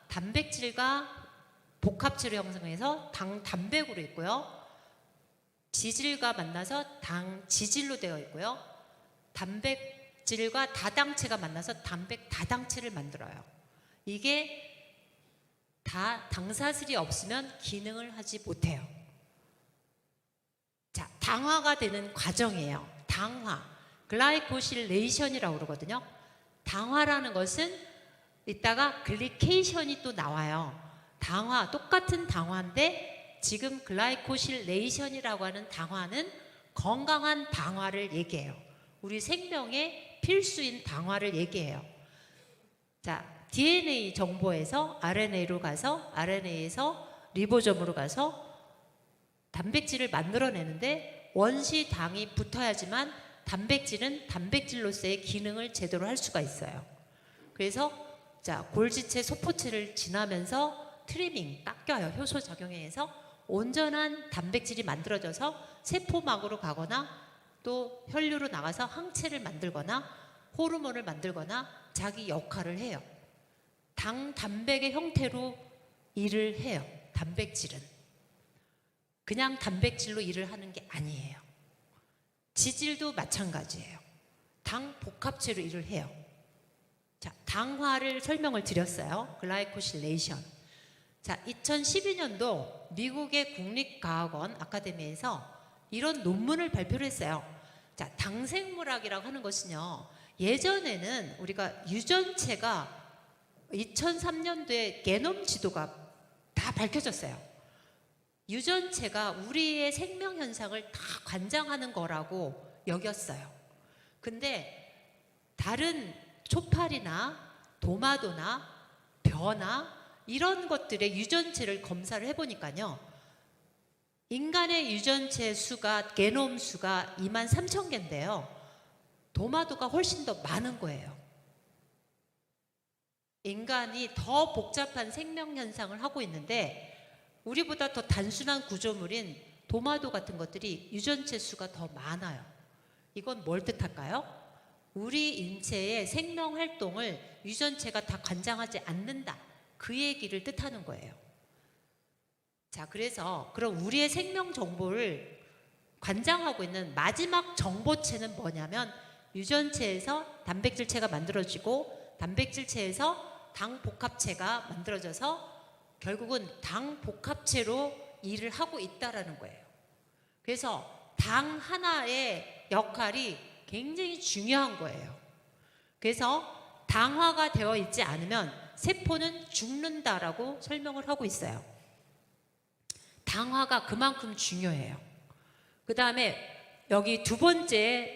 단백질과 복합체로 형성해서 당 단백으로 있고요. 지질과 만나서 당 지질로 되어 있고요. 단백질과 다당체가 만나서 단백 다당체를 만들어요. 이게 다 당사슬이 없으면 기능을 하지 못해요. 자, 당화가 되는 과정이에요. 당화, 글라이코실레이션이라고 그러거든요. 당화라는 것은 이따가 글리케이션이 또 나와요. 당화, 똑같은 당화인데 지금 글라이코실레이션이라고 하는 당화는 건강한 당화를 얘기해요. 우리 생명의 필수인 당화를 얘기해요. 자, DNA 정보에서 RNA로 가서 RNA에서 리보솜으로 가서 단백질을 만들어내는데 원시 당이 붙어야지만 단백질은 단백질로서의 기능을 제대로 할 수가 있어요. 그래서 자, 골지체, 소포체를 지나면서 트리밍, 깎여요. 효소 작용에 의해서 온전한 단백질이 만들어져서 세포막으로 가거나 또 혈류로 나가서 항체를 만들거나 호르몬을 만들거나 자기 역할을 해요. 단백의 형태로 일을 해요. 단백질은. 그냥 단백질로 일을 하는 게 아니에요. 지질도 마찬가지예요. 당 복합체로 일을 해요. 자, 당화를 설명을 드렸어요. 글라이코실레이션. 자, 2012년도 미국의 국립과학원 아카데미에서 이런 논문을 발표를 했어요. 자, 당생물학이라고 하는 것은요, 예전에는 우리가 유전체가 2003년도에 게놈 지도가 다 밝혀졌어요. 유전체가 우리의 생명 현상을 다 관장하는 거라고 여겼어요. 근데 다른 초파리나 도마도나 벼나 이런 것들의 유전체를 검사를 해보니까요, 인간의 유전체 수가, 게놈 수가 23,000개인데요 도마도가 훨씬 더 많은 거예요. 인간이 더 복잡한 생명 현상을 하고 있는데 우리보다 더 단순한 구조물인 도마도 같은 것들이 유전체 수가 더 많아요. 이건 뭘 뜻할까요? 우리 인체의 생명 활동을 유전체가 다 관장하지 않는다, 그 얘기를 뜻하는 거예요. 자, 그래서 그럼 우리의 생명 정보를 관장하고 있는 마지막 정보체는 뭐냐면, 유전체에서 단백질체가 만들어지고 단백질체에서 당 복합체가 만들어져서 결국은 당 복합체로 일을 하고 있다라는 거예요. 그래서 당 하나의 역할이 굉장히 중요한 거예요. 그래서 당화가 되어 있지 않으면 세포는 죽는다라고 설명을 하고 있어요. 당화가 그만큼 중요해요. 그 다음에 여기 두 번째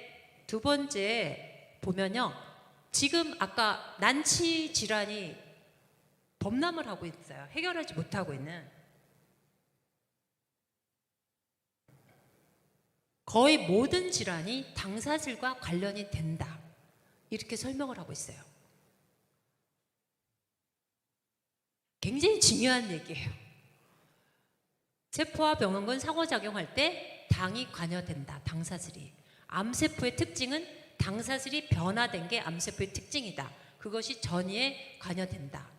보면요, 지금 아까 난치 질환이 범람을 하고 있어요. 해결하지 못하고 있는. 거의 모든 질환이 당사질과 관련이 된다, 이렇게 설명을 하고 있어요. 굉장히 중요한 얘기예요. 세포와 병원군 상호작용할 때 당이 관여된다, 당사질이. 암세포의 특징은 당사질이 변화된 게 암세포의 특징이다. 그것이 전이에 관여된다.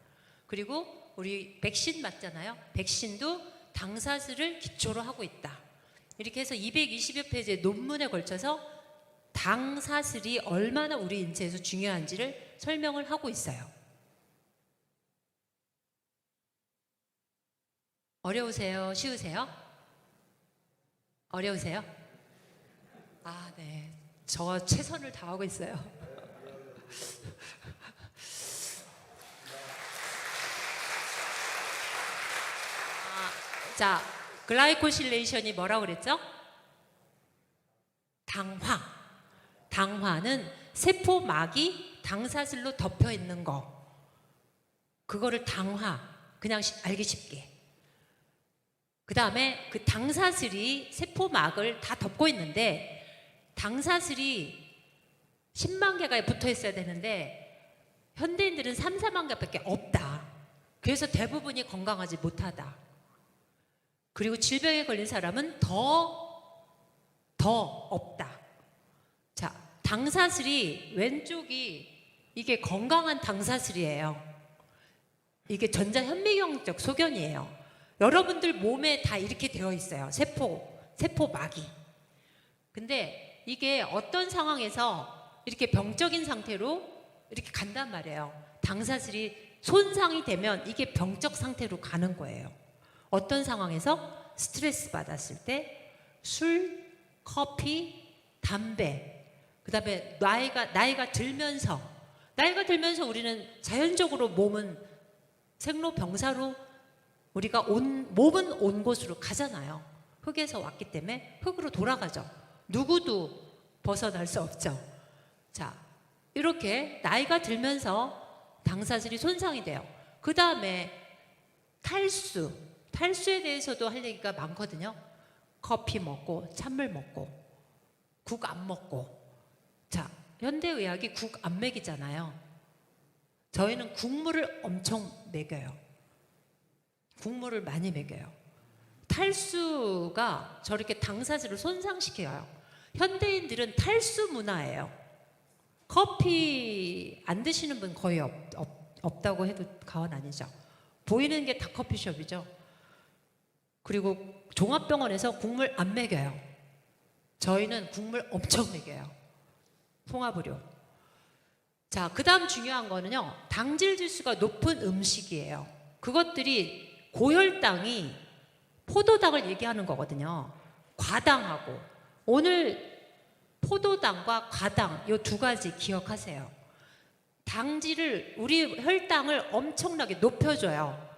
그리고 우리 백신 맞잖아요. 백신도 당사질을 기초로 하고 있다. 이렇게 해서 220여 페이지의 논문에 걸쳐서 당사질이 얼마나 우리 인체에서 중요한지를 설명을 하고 있어요. 어려우세요? 쉬우세요? 어려우세요? 아, 네. 저 최선을 다하고 있어요. 자, 글라이코실레이션이 뭐라고 그랬죠? 당화. 당화는 세포막이 당사질로 덮여 있는 거. 그거를 당화. 그냥 알기 쉽게. 그 다음에 그 당사질이 세포막을 다 덮고 있는데, 당사질이 10만 개가 붙어 있어야 되는데 현대인들은 3, 4만 개밖에 없다. 그래서 대부분이 건강하지 못하다. 그리고 질병에 걸린 사람은 더 없다. 자, 당사질이 왼쪽이 이게 건강한 당사질이에요. 이게 전자현미경적 소견이에요. 여러분들 몸에 다 이렇게 되어 있어요. 세포막이. 근데 이게 어떤 상황에서 이렇게 병적인 상태로 이렇게 간단 말이에요. 당사질이 손상이 되면 이게 병적 상태로 가는 거예요. 어떤 상황에서? 스트레스 받았을 때, 술, 커피, 담배, 그 다음에 나이가 들면서 우리는 자연적으로 몸은 생로병사로 우리가 몸은 온 곳으로 가잖아요. 흙에서 왔기 때문에 흙으로 돌아가죠. 누구도 벗어날 수 없죠. 자, 이렇게 나이가 들면서 당사질이 손상이 돼요. 그 다음에 탈수에 대해서도 할 얘기가 많거든요. 커피 먹고 찬물 먹고 국 안 먹고. 자, 현대의학이 국 안 먹이잖아요. 저희는 국물을 엄청 먹여요. 국물을 많이 먹여요. 탈수가 저렇게 당사질을 손상시켜요. 현대인들은 탈수 문화예요. 커피 안 드시는 분 거의 없다고 해도 과언 아니죠. 보이는 게 다 커피숍이죠. 그리고 종합병원에서 국물 안 먹여요. 저희는 국물 엄청 먹여요. 홍합으로. 자, 그 다음 중요한 거는요, 당질 지수가 높은 음식이에요. 그것들이 고혈당이 포도당을 얘기하는 거거든요. 과당하고. 오늘 포도당과 과당 이 두 가지 기억하세요. 당질을, 우리 혈당을 엄청나게 높여줘요.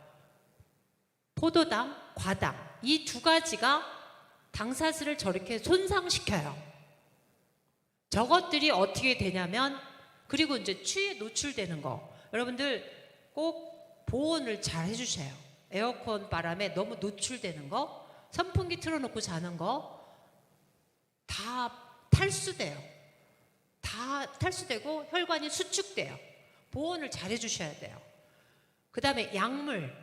포도당, 과당 이 두 가지가 당사슬을 저렇게 손상시켜요. 저것들이 어떻게 되냐면, 그리고 이제 추위에 노출되는 거, 여러분들 꼭 보온을 잘 해주세요. 에어컨 바람에 너무 노출되는 거, 선풍기 틀어놓고 자는 거 다 탈수돼요. 다 탈수되고 혈관이 수축돼요. 보온을 잘 해주셔야 돼요. 그 다음에 약물,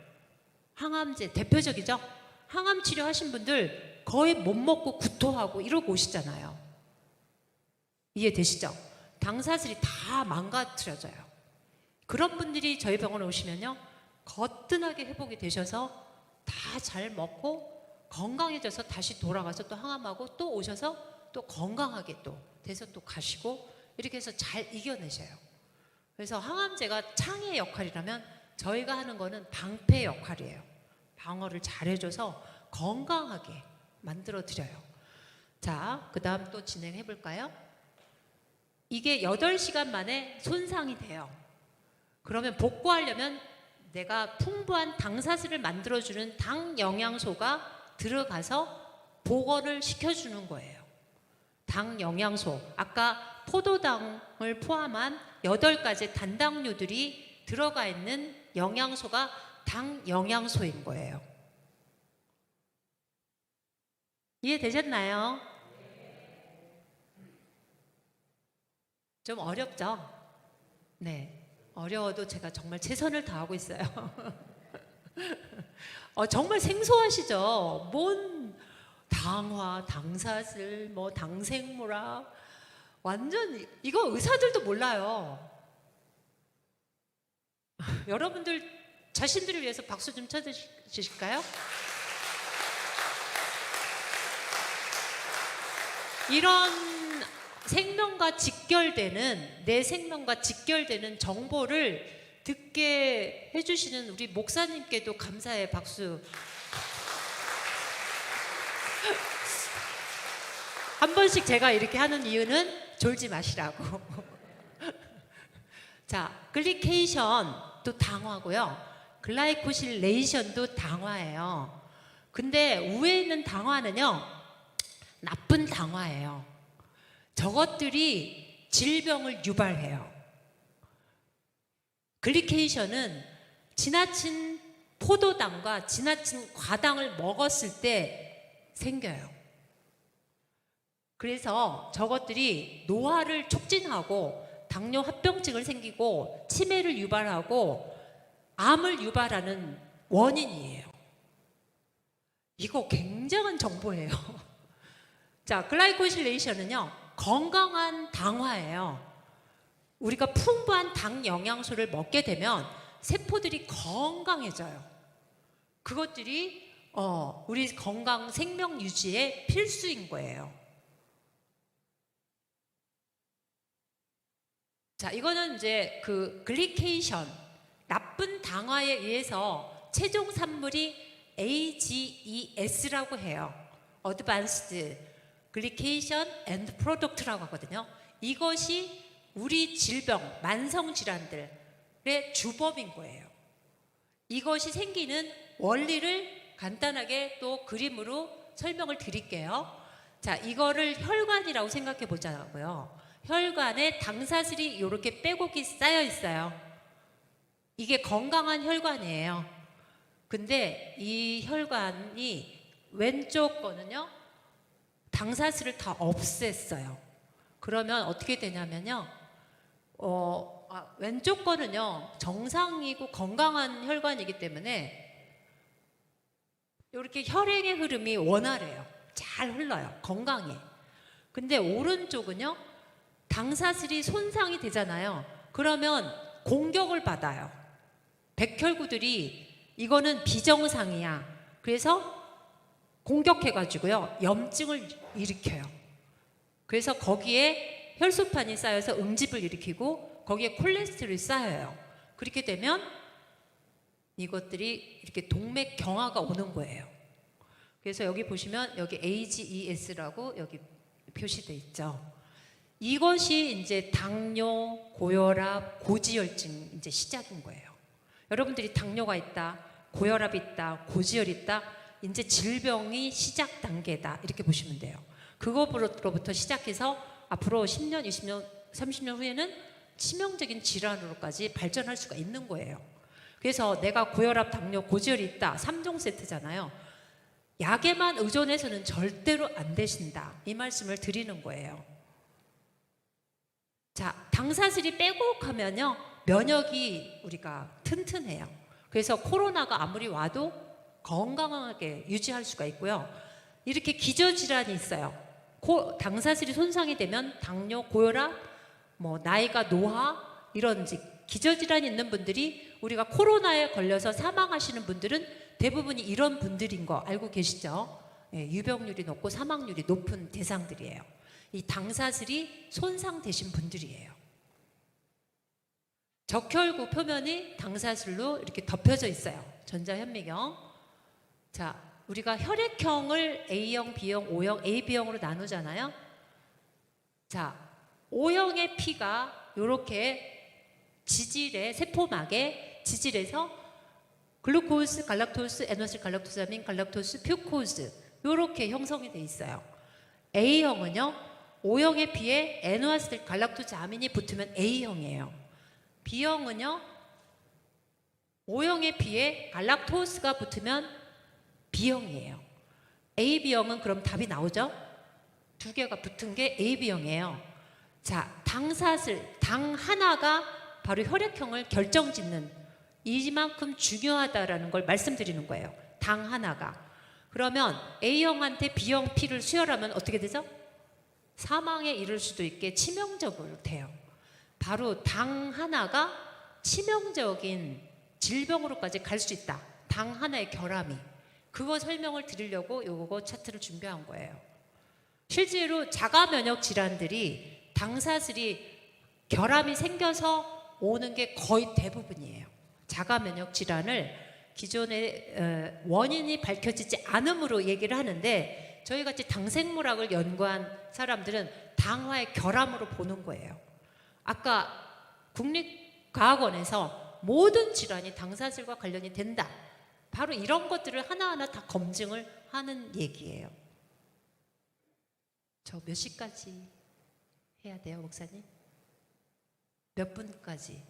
항암제 대표적이죠. 항암 치료하신 분들 거의 못 먹고 구토하고 이러고 오시잖아요. 이해되시죠? 당사슬이 다 망가뜨려져요. 그런 분들이 저희 병원에 오시면요, 거뜬하게 회복이 되셔서 다 잘 먹고 건강해져서 다시 돌아가서 또 항암하고 또 오셔서 또 건강하게 또 돼서 또 가시고, 이렇게 해서 잘 이겨내셔요. 그래서 항암제가 창의 역할이라면 저희가 하는 거는 방패 역할이에요. 방어를 잘 해줘서 건강하게 만들어 드려요. 자, 그 다음 또 진행해 볼까요? 이게 8시간 만에 손상이 돼요. 그러면 복구하려면 내가 풍부한 당사슬을 만들어주는 당 영양소가 들어가서 복원을 시켜주는 거예요. 당 영양소, 아까 포도당을 포함한 8가지 단당류들이 들어가 있는 영양소가 당 영양소인 거예요. 이해되셨나요? 좀 어렵죠? 네, 어려워도 제가 정말 최선을 다하고 있어요. 정말 생소하시죠? 뭔 당화, 당사슬, 뭐 당생물학, 완전 이거 의사들도 몰라요. 여러분들 자신들을 위해서 박수 좀 쳐주실까요? 이런 생명과 직결되는, 내 생명과 직결되는 정보를 듣게 해주시는 우리 목사님께도 감사의 박수. 한 번씩 제가 이렇게 하는 이유는 졸지 마시라고. 자, 글리케이션도 당화고요, 글라이코실레이션도 당화예요. 근데 위에 있는 당화는요, 나쁜 당화예요. 저것들이 질병을 유발해요. 글리케이션은 지나친 포도당과 지나친 과당을 먹었을 때 생겨요. 그래서 저것들이 노화를 촉진하고 당뇨 합병증을 생기고 치매를 유발하고 암을 유발하는 원인이에요. 이거 굉장한 정보예요. 자, 글라이코실레이션은요, 건강한 당화예요. 우리가 풍부한 당 영양소를 먹게 되면 세포들이 건강해져요. 그것들이 우리 건강 생명 유지에 필수인 거예요. 자, 이거는 이제 그 글리케이션, 나쁜 당화에 의해서 최종 산물이 AGES라고 해요. Advanced Glycation and Product라고 하거든요. 이것이 우리 질병, 만성 질환들의 주범인 거예요. 이것이 생기는 원리를 간단하게 또 그림으로 설명을 드릴게요. 자, 이거를 혈관이라고 생각해 보자고요. 혈관에 당사슬이 이렇게 빼곡히 쌓여 있어요. 이게 건강한 혈관이에요. 근데 이 혈관이 왼쪽 거는요, 당사슬을 다 없앴어요. 그러면 어떻게 되냐면요, 왼쪽 거는요, 정상이고 건강한 혈관이기 때문에 이렇게 혈액의 흐름이 원활해요. 잘 흘러요. 건강해. 근데 오른쪽은요, 당사슬이 손상이 되잖아요. 그러면 공격을 받아요. 백혈구들이 이거는 비정상이야. 그래서 공격해가지고요 염증을 일으켜요. 그래서 거기에 혈소판이 쌓여서 응집을 일으키고 거기에 콜레스테롤이 쌓여요. 그렇게 되면 이것들이 이렇게 동맥경화가 오는 거예요. 그래서 여기 보시면 여기 AGES라고 여기 표시되어 있죠. 이것이 이제 당뇨, 고혈압, 고지혈증 이제 시작인 거예요. 여러분들이 당뇨가 있다, 고혈압이 있다, 고지혈이 있다, 이제 질병이 시작 단계다 이렇게 보시면 돼요. 그거로부터 시작해서 앞으로 10년, 20년, 30년 후에는 치명적인 질환으로까지 발전할 수가 있는 거예요. 그래서 내가 고혈압, 당뇨, 고지혈이 있다 3종 세트잖아요. 약에만 의존해서는 절대로 안 되신다 이 말씀을 드리는 거예요. 자, 당사슬이 빼곡하면요 면역이 우리가 튼튼해요. 그래서 코로나가 아무리 와도 건강하게 유지할 수가 있고요. 이렇게 기저질환이 있어요. 당사슬이 손상이 되면 당뇨, 고혈압, 뭐 나이가 노화 이런 기저질환이 있는 분들이 우리가 코로나에 걸려서 사망하시는 분들은 대부분이 이런 분들인 거 알고 계시죠? 예, 유병률이 높고 사망률이 높은 대상들이에요. 이 당사슬이 손상되신 분들이에요. 적혈구 표면이 당사슬로 이렇게 덮여져 있어요. 전자현미경. 자, 우리가 혈액형을 A형, B형, O형, AB형으로 나누잖아요. 자, O형의 피가 이렇게 지질에 세포막에 지질에서 글루코스, 갈락토스, 에노실 갈락토사민, 갈락토스, 퓨코스 이렇게 형성이 돼 있어요. A형은요, O형의 피에 에노아시틸 갈락토스 아민이 붙으면 A형이에요. B형은요, O형의 피에 갈락토스가 붙으면 B형이에요. AB형은 그럼 답이 나오죠? 두 개가 붙은 게 AB형이에요. 자, 당사슬, 당 하나가 바로 혈액형을 결정짓는 이만큼 중요하다라는 걸 말씀드리는 거예요. 당 하나가. 그러면 A형한테 B형 피를 수혈하면 어떻게 되죠? 사망에 이를 수도 있게 치명적으로 돼요. 바로 당 하나가 치명적인 질병으로까지 갈 수 있다. 당 하나의 결함이. 그거 설명을 드리려고 요거 차트를 준비한 거예요. 실제로 자가 면역 질환들이 당사슬이 결함이 생겨서 오는 게 거의 대부분이에요. 자가 면역 질환을 기존의 원인이 밝혀지지 않음으로 얘기를 하는데 저희 같이 당생물학을 연구한 사람들은 당화의 결함으로 보는 거예요. 아까 국립과학원에서 모든 질환이 당사슬과 관련이 된다. 바로 이런 것들을 하나하나 다 검증을 하는 얘기예요. 저 몇 시까지 해야 돼요, 목사님? 몇 분까지?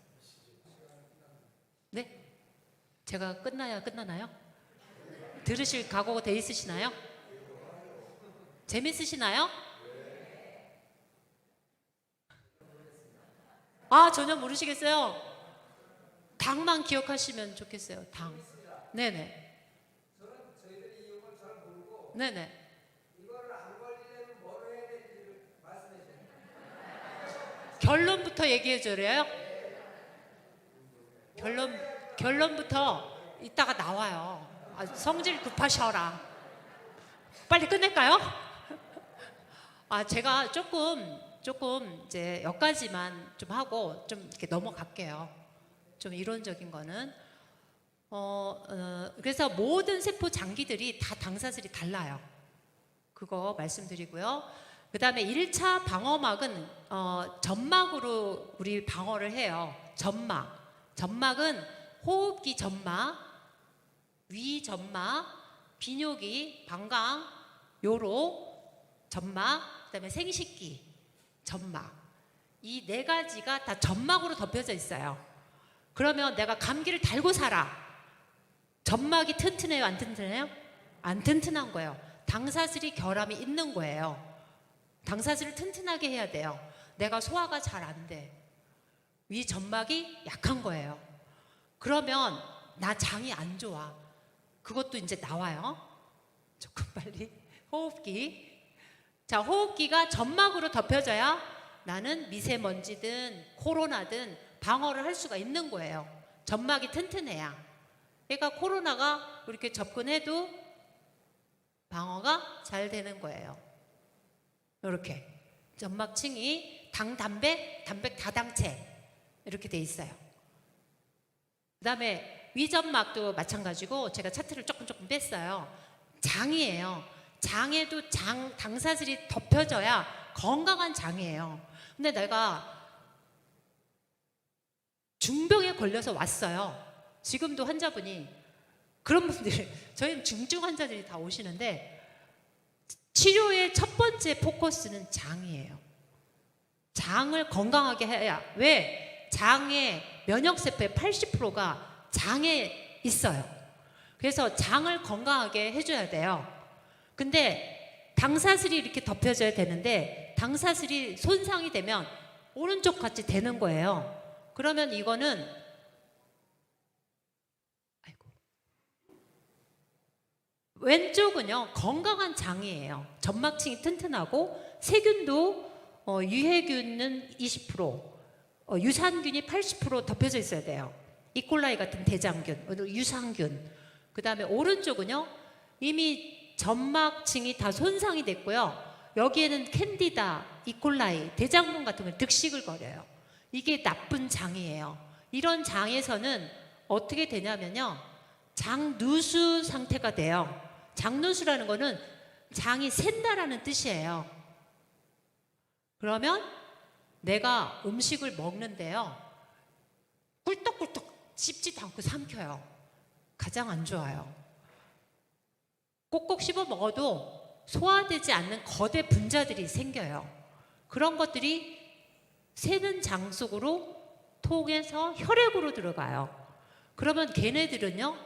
네? 제가 끝나야 끝나나요? 들으실 각오가 돼 있으시나요? 재밌으시나요? 아, 전혀 모르시겠어요? 당만 기억하시면 좋겠어요. 당. 네네. 저희들이 이 용어를 잘 모르고 네네. 이거를 안 걸리려면 뭘 해야 될지 말씀해 주세요. 결론부터 얘기해 줘요. 결론부터 이따가 나와요. 아, 성질 급하셔라. 빨리 끝낼까요? 아, 제가 조금 이제 여기까지만 좀 하고 좀 이렇게 넘어갈게요. 좀 이론적인 거는 그래서 모든 세포 장기들이 다 당사슬이 달라요. 그거 말씀드리고요. 그 다음에 1차 방어막은 점막으로 우리 방어를 해요. 점막은 호흡기 점막, 위 점막, 비뇨기, 방광, 요로 점막, 그 다음에 생식기 점막. 이 네 가지가 다 점막으로 덮여져 있어요. 그러면 내가 감기를 달고 살아. 점막이 튼튼해요? 안 튼튼해요? 안 튼튼한 거예요. 당사슬이 결함이 있는 거예요. 당사슬을 튼튼하게 해야 돼요. 내가 소화가 잘 안 돼. 위 점막이 약한 거예요. 그러면 나 장이 안 좋아. 그것도 이제 나와요. 조금 빨리. 호흡기. 자, 호흡기가 점막으로 덮여져야 나는 미세먼지든 코로나든 방어를 할 수가 있는 거예요. 점막이 튼튼해야. 그러니까 코로나가 이렇게 접근해도 방어가 잘 되는 거예요. 이렇게 점막층이 단백 다당체 이렇게 돼 있어요. 그다음에 위점막도 마찬가지고 제가 차트를 조금 뺐어요. 장이에요. 장에도 당사슬이 덮여져야 건강한 장이에요. 근데 내가 중병에 걸려서 왔어요. 지금도 환자분이 그런 분들, 저희는 중증 환자들이 다 오시는데 치료의 첫 번째 포커스는 장이에요. 장을 건강하게 해야. 왜? 장의 면역세포의 80%가 장에 있어요. 그래서 장을 건강하게 해줘야 돼요. 근데 당사슬이 이렇게 덮여져야 되는데 당사슬이 손상이 되면 오른쪽 같이 되는 거예요. 그러면 이거는 왼쪽은요 건강한 장이에요. 점막층이 튼튼하고 세균도 유해균은 20%, 유산균이 80% 덮여져 있어야 돼요. 이콜라이 같은 대장균, 유산균. 그 다음에 오른쪽은요 이미 점막층이 다 손상이 됐고요. 여기에는 캔디다, 이콜라이, 대장균 같은 걸 득식을 거려요. 이게 나쁜 장이에요. 이런 장에서는 어떻게 되냐면요 장누수 상태가 돼요. 장누수라는 거는 장이 샌다라는 뜻이에요. 그러면 내가 음식을 먹는데요 꿀떡꿀떡 씹지도 않고 삼켜요. 가장 안 좋아요. 꼭꼭 씹어 먹어도 소화되지 않는 거대 분자들이 생겨요. 그런 것들이 새는 장 속으로 통해서 혈액으로 들어가요. 그러면 걔네들은요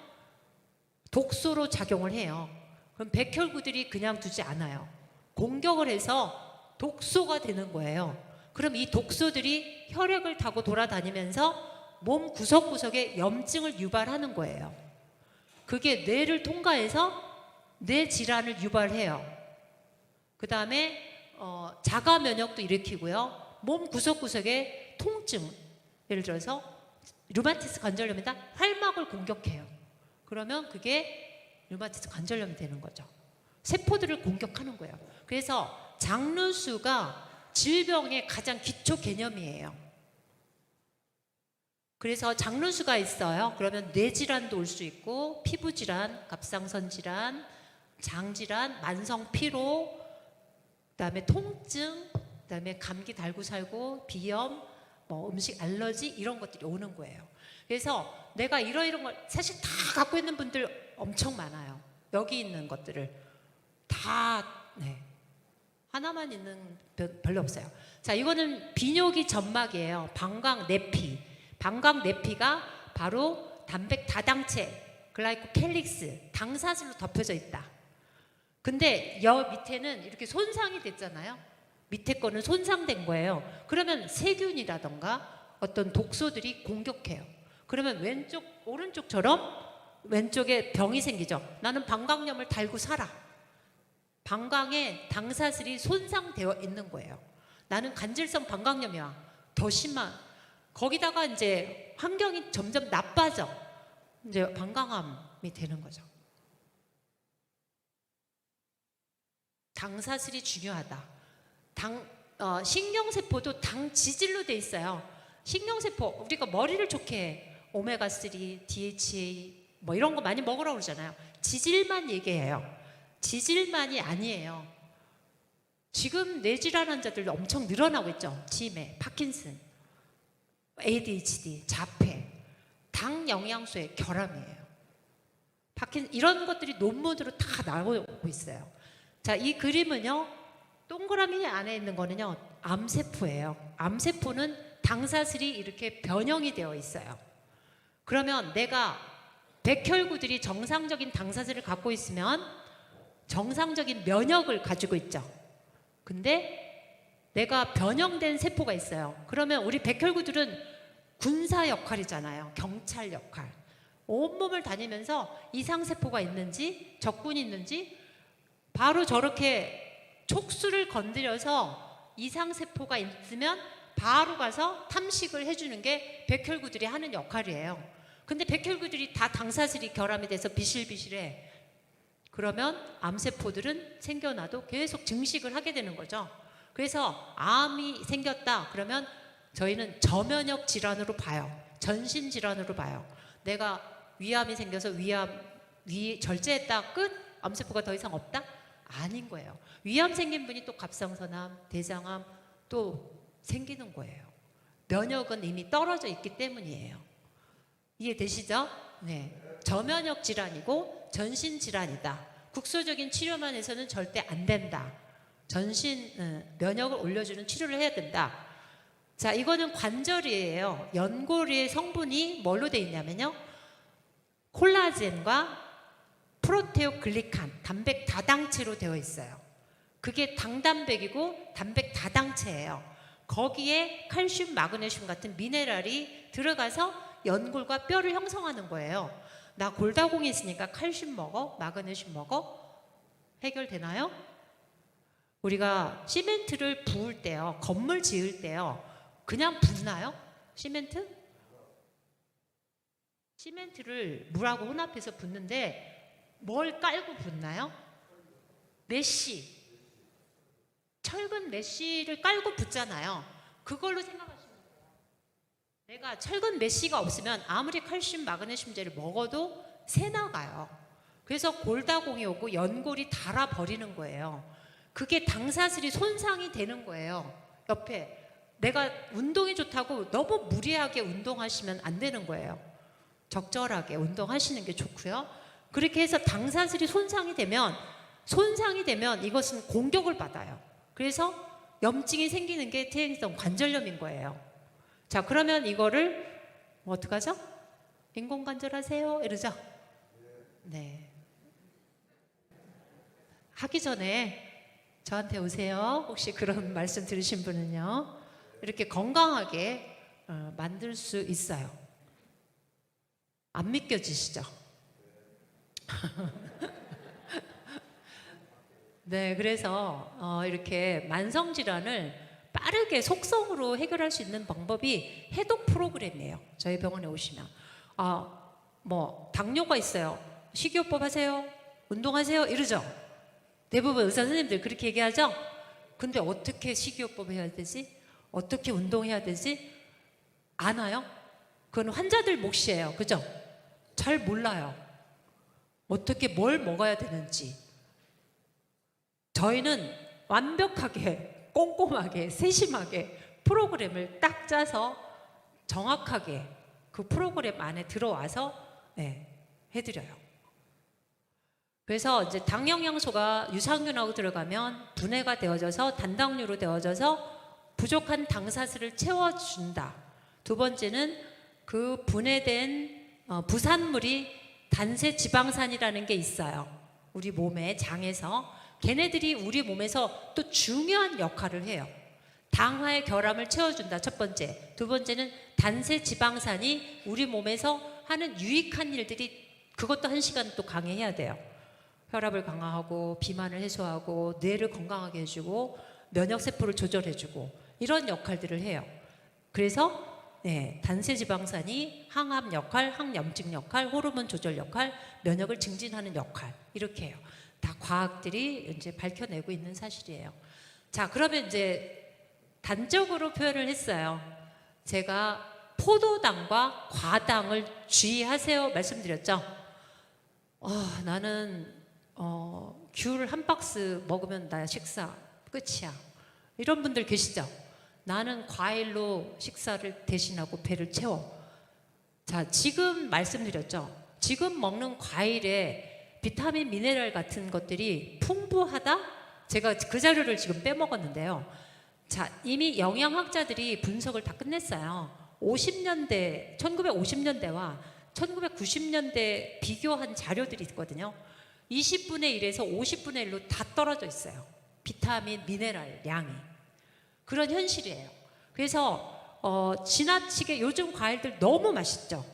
독소로 작용을 해요. 그럼 백혈구들이 그냥 두지 않아요. 공격을 해서 독소가 되는 거예요. 그럼 이 독소들이 혈액을 타고 돌아다니면서 몸 구석구석에 염증을 유발하는 거예요. 그게 뇌를 통과해서 뇌 질환을 유발해요. 그 다음에 자가 면역도 일으키고요. 몸 구석구석에 통증, 예를 들어서 류마티스 관절염이다, 활막을 공격해요. 그러면 그게 류마티스 관절염이 되는 거죠. 세포들을 공격하는 거예요. 그래서 장누수가 질병의 가장 기초 개념이에요. 그래서 장누수가 있어요. 그러면 뇌질환도 올 수 있고 피부질환, 갑상선 질환, 장질환, 만성 피로, 그다음에 통증, 그다음에 감기 달고 살고 비염, 뭐 음식 알러지 이런 것들이 오는 거예요. 그래서 내가 이런 걸 사실 다 갖고 있는 분들 엄청 많아요. 여기 있는 것들을 다 하나만 있는 별로 없어요. 자, 이거는 비뇨기 점막이에요. 방광내피. 방광내피가 바로 단백 다당체, 글라이코캘릭스, 당사슬로 덮여져 있다. 근데 밑에는 이렇게 손상이 됐잖아요. 밑에 거는 손상된 거예요. 그러면 세균이라던가 어떤 독소들이 공격해요. 그러면 왼쪽, 오른쪽처럼 왼쪽에 병이 생기죠. 나는 방광염을 달고 살아. 방광에 당사슬이 손상되어 있는 거예요. 나는 간질성 방광염이야. 더 심한. 거기다가 이제 환경이 점점 나빠져. 이제 방광암이 되는 거죠. 당사슬이 중요하다. 신경세포도 당 지질로 돼 있어요. 신경세포, 우리가 머리를 좋게 해. 오메가3, DHA 뭐 이런 거 많이 먹으라고 그러잖아요. 지질만 얘기해요. 지질만이 아니에요. 지금 뇌질환 환자들도 엄청 늘어나고 있죠. 치매, 파킨슨, ADHD, 자폐, 당 영양소의 결함이에요. 이런 것들이 논문으로 다 나오고 있어요. 자, 이 그림은요, 동그라미 안에 있는 거는요, 암세포예요. 암세포는 당사슬이 이렇게 변형이 되어 있어요. 그러면 내가 백혈구들이 정상적인 당사슬을 갖고 있으면 정상적인 면역을 가지고 있죠. 근데 내가 변형된 세포가 있어요. 그러면 우리 백혈구들은 군사 역할이잖아요. 경찰 역할. 온몸을 다니면서 이상세포가 있는지 적군이 있는지 바로 저렇게 촉수를 건드려서 이상세포가 있으면 바로 가서 탐식을 해주는 게 백혈구들이 하는 역할이에요. 근데 백혈구들이 다 당사슬이 결함이 돼서 비실비실해. 그러면 암세포들은 생겨나도 계속 증식을 하게 되는 거죠. 그래서 암이 생겼다 그러면 저희는 저면역 질환으로 봐요. 전신 질환으로 봐요. 내가 위암이 생겨서 위 절제했다 끝? 암세포가 더 이상 없다? 아닌 거예요. 위암 생긴 분이 또 갑상선암, 대장암 또 생기는 거예요. 면역은 이미 떨어져 있기 때문이에요. 이해되시죠? 네. 저면역 질환이고 전신 질환이다. 국소적인 치료만 해서는 절대 안 된다. 전신 면역을 올려주는 치료를 해야 된다. 자, 이거는 관절이에요. 연골의 성분이 뭘로 되어 있냐면요. 콜라겐과 프로테오글리칸, 단백 다당체로 되어 있어요. 그게 당단백이고 단백 다당체예요. 거기에 칼슘, 마그네슘 같은 미네랄이 들어가서 연골과 뼈를 형성하는 거예요. 나 골다공이 있으니까 칼슘 먹어, 마그네슘 먹어. 해결되나요? 우리가 시멘트를 부을 때요, 건물 지을 때요, 그냥 붓나요? 시멘트? 시멘트를 물하고 혼합해서 붓는데 뭘 깔고 붓나요? 메쉬. 철근 메쉬를 깔고 붓잖아요. 그걸로 생각하시면 돼요. 내가 철근 메쉬가 없으면 아무리 칼슘, 마그네슘제를 먹어도 새 나가요. 그래서 골다공이 오고 연골이 닳아버리는 거예요. 그게 당사슬이 손상이 되는 거예요. 옆에 내가 운동이 좋다고 너무 무리하게 운동하시면 안 되는 거예요. 적절하게 운동하시는 게 좋고요. 그렇게 해서 당사슬이 손상이 되면 이것은 공격을 받아요. 그래서 염증이 생기는 게 퇴행성 관절염인 거예요. 자, 그러면 이거를 어떡하죠? 인공관절 하세요 이러죠? 네. 하기 전에 저한테 오세요. 혹시 그런 말씀 들으신 분은요. 이렇게 건강하게 만들 수 있어요. 안 믿겨지시죠? 네, 그래서 이렇게 만성질환을 빠르게 속성으로 해결할 수 있는 방법이 해독 프로그램이에요. 저희 병원에 오시면 뭐 당뇨가 있어요. 식이요법 하세요. 운동하세요. 이러죠. 대부분 의사 선생님들 그렇게 얘기하죠. 근데 어떻게 식이요법 해야 되지? 어떻게 운동해야 되지? 아나요? 그건 환자들 몫이에요. 그죠? 잘 몰라요. 어떻게 뭘 먹어야 되는지. 저희는 완벽하게 꼼꼼하게 세심하게 프로그램을 딱 짜서 정확하게 그 프로그램 안에 들어와서 해드려요. 그래서 이제 당 영양소가 유산균하고 들어가면 분해가 되어져서 단당류로 되어져서 부족한 당사슬을 채워준다. 두 번째는 그 분해된 부산물이 단세 지방산이라는 게 있어요. 우리 몸의 장에서 걔네들이 우리 몸에서 또 중요한 역할을 해요. 당화의 결함을 채워준다. 첫 번째. 두 번째는 단세 지방산이 우리 몸에서 하는 유익한 일들이 그것도 1시간 또 강해해야 돼요. 혈압을 강화하고 비만을 해소하고 뇌를 건강하게 해주고 면역세포를 조절해주고 이런 역할들을 해요. 그래서 단세 지방산이 항암 역할, 항염증 역할, 호르몬 조절 역할, 면역을 증진하는 역할 이렇게 해요. 다 과학들이 이제 밝혀내고 있는 사실이에요. 자, 그러면 이제 단적으로 표현을 했어요. 제가 포도당과 과당을 주의하세요 말씀드렸죠. 나는 귤 한 박스 먹으면 나 식사 끝이야. 이런 분들 계시죠? 나는 과일로 식사를 대신하고 배를 채워. 자, 지금 말씀드렸죠? 지금 먹는 과일에 비타민, 미네랄 같은 것들이 풍부하다? 제가 그 자료를 지금 빼먹었는데요. 자, 이미 영양학자들이 분석을 다 끝냈어요. 1950년대와 1990년대 비교한 자료들이 있거든요. 20분의 1에서 50분의 1로 다 떨어져 있어요. 비타민, 미네랄 양이. 그런 현실이에요. 그래서 지나치게 요즘 과일들 너무 맛있죠.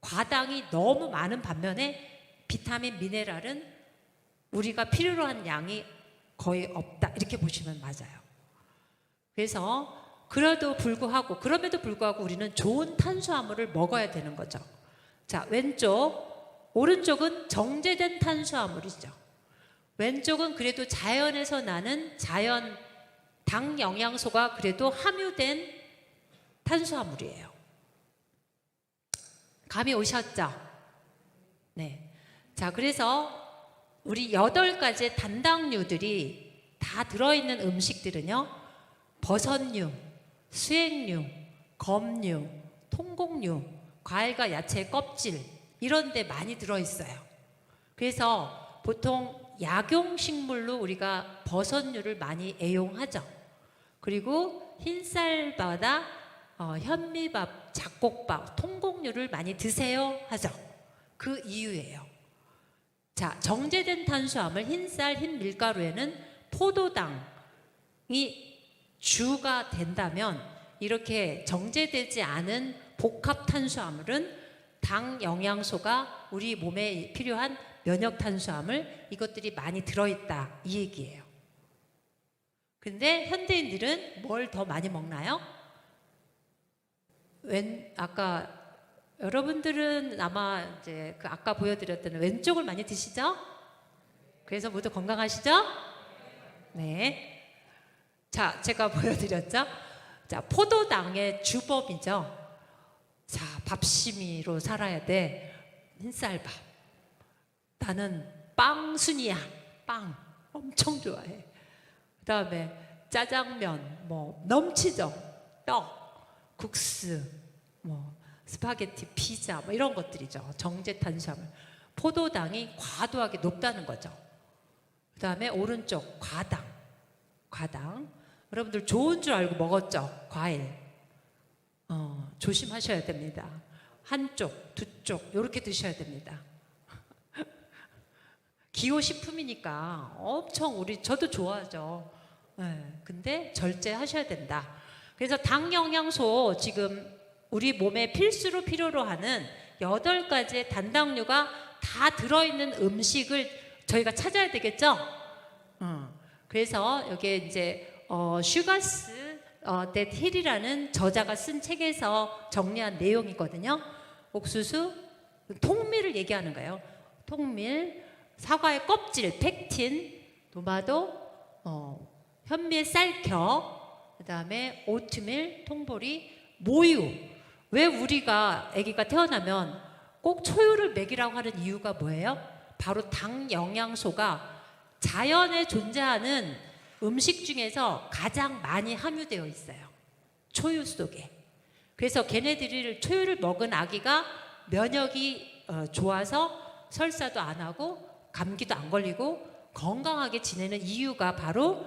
과당이 너무 많은 반면에 비타민, 미네랄은 우리가 필요로 한 양이 거의 없다. 이렇게 보시면 맞아요. 그래서 그럼에도 불구하고 우리는 좋은 탄수화물을 먹어야 되는 거죠. 자, 왼쪽 오른쪽은 정제된 탄수화물이죠. 왼쪽은 그래도 자연에서 나는 자연 당 영양소가 그래도 함유된 탄수화물이에요. 감이 오셨죠? 네. 자, 그래서 우리 8가지의 단당류들이 다 들어있는 음식들은요, 버섯류, 수액류, 검류, 통곡류, 과일과 야채 껍질 이런 데 많이 들어있어요. 그래서 보통 약용식물로 우리가 버섯류를 많이 애용하죠. 그리고 흰쌀밥보다 현미밥, 잡곡밥, 통곡류를 많이 드세요 하죠. 그 이유예요. 자, 정제된 탄수화물, 흰쌀, 흰밀가루에는 포도당이 주가 된다면 이렇게 정제되지 않은 복합 탄수화물은 당 영양소가 우리 몸에 필요한 면역 탄수화물 이것들이 많이 들어있다 이 얘기예요. 근데 현대인들은 뭘 더 많이 먹나요? 아까 여러분들은 아마 이제 그 아까 보여드렸던 왼쪽을 많이 드시죠? 그래서 모두 건강하시죠? 네. 자, 제가 보여드렸죠? 자, 포도당의 주법이죠. 자, 밥심이로 살아야 돼. 흰쌀밥. 나는 빵순이야. 빵 엄청 좋아해. 그 다음에 짜장면 뭐 넘치죠. 떡, 국수, 뭐 스파게티, 피자 뭐 이런 것들이죠. 정제 탄수화물. 포도당이 과도하게 높다는 거죠. 그 다음에 오른쪽 과당. 여러분들 좋은 줄 알고 먹었죠? 과일. 조심하셔야 됩니다. 한쪽, 두쪽 이렇게 드셔야 됩니다. 기호식품이니까 엄청 저도 좋아하죠. 네, 근데 절제하셔야 된다. 그래서 당 영양소 지금 우리 몸에 필수로 필요로 하는 8가지의 단당류가 다 들어있는 음식을 저희가 찾아야 되겠죠? 그래서 여기에 이제 슈가스 that 힐이라는 저자가 쓴 책에서 정리한 내용이거든요. 옥수수, 통밀을 얘기하는 거예요. 통밀, 사과의 껍질, 펙틴, 도마도, 현미의 쌀겨, 그 다음에 오트밀, 통보리, 모유. 왜 우리가 아기가 태어나면 꼭 초유를 먹이라고 하는 이유가 뭐예요? 바로 당 영양소가 자연에 존재하는 음식 중에서 가장 많이 함유되어 있어요. 초유 속에. 그래서 걔네들이 초유를 먹은 아기가 면역이 좋아서 설사도 안 하고 감기도 안 걸리고 건강하게 지내는 이유가 바로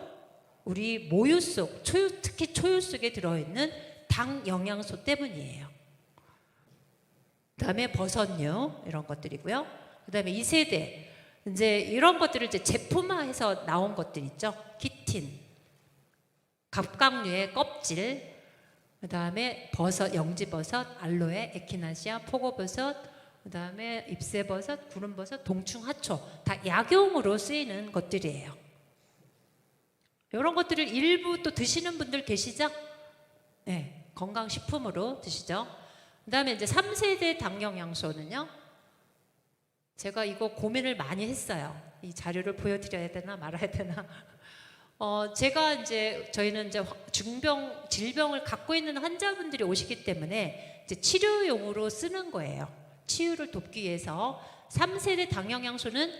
우리 모유 속, 특히 초유 속에 들어있는 당 영양소 때문이에요. 그 다음에 버섯류 이런 것들이고요. 그 다음에 2세대 이제 이런 것들을 이제 제품화해서 나온 것들 있죠. 키틴, 갑각류의 껍질, 그 다음에 버섯, 영지버섯, 알로에, 에키나시아, 포고버섯, 그 다음에 잎새버섯, 구름버섯, 동충하초 다 약용으로 쓰이는 것들이에요. 이런 것들을 일부 또 드시는 분들 계시죠? 네, 건강식품으로 드시죠. 그 다음에 이제 3세대 당영양소는요. 제가 이거 고민을 많이 했어요. 이 자료를 보여드려야 되나 말아야 되나. 저희는 이제 질병을 갖고 있는 환자분들이 오시기 때문에 이제 치료용으로 쓰는 거예요. 치유를 돕기 위해서 3세대 당영양소는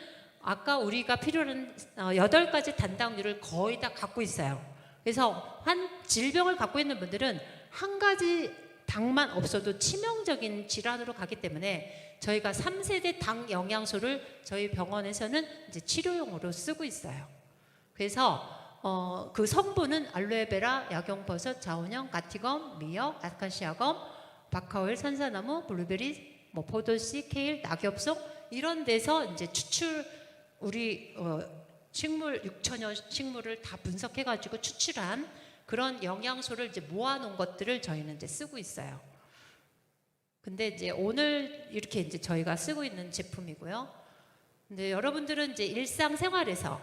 아까 우리가 필요한 8가지 단당류를 거의 다 갖고 있어요. 그래서 질병을 갖고 있는 분들은 한 가지 당만 없어도 치명적인 질환으로 가기 때문에 저희가 3세대 당 영양소를 저희 병원에서는 이제 치료용으로 쓰고 있어요. 그래서 그 성분은 알로에베라, 약용버섯, 자원형, 가티검, 미역, 아카시아검, 바카오일, 산사나무, 블루베리, 뭐 포도씨, 케일, 낙엽속 이런 데서 이제 우리 식물 6천여 식물을 다 분석해가지고 추출한 그런 영양소를 이제 모아놓은 것들을 저희는 이제 쓰고 있어요. 근데 이제 오늘 이렇게 이제 저희가 쓰고 있는 제품이고요. 근데 여러분들은 이제 일상생활에서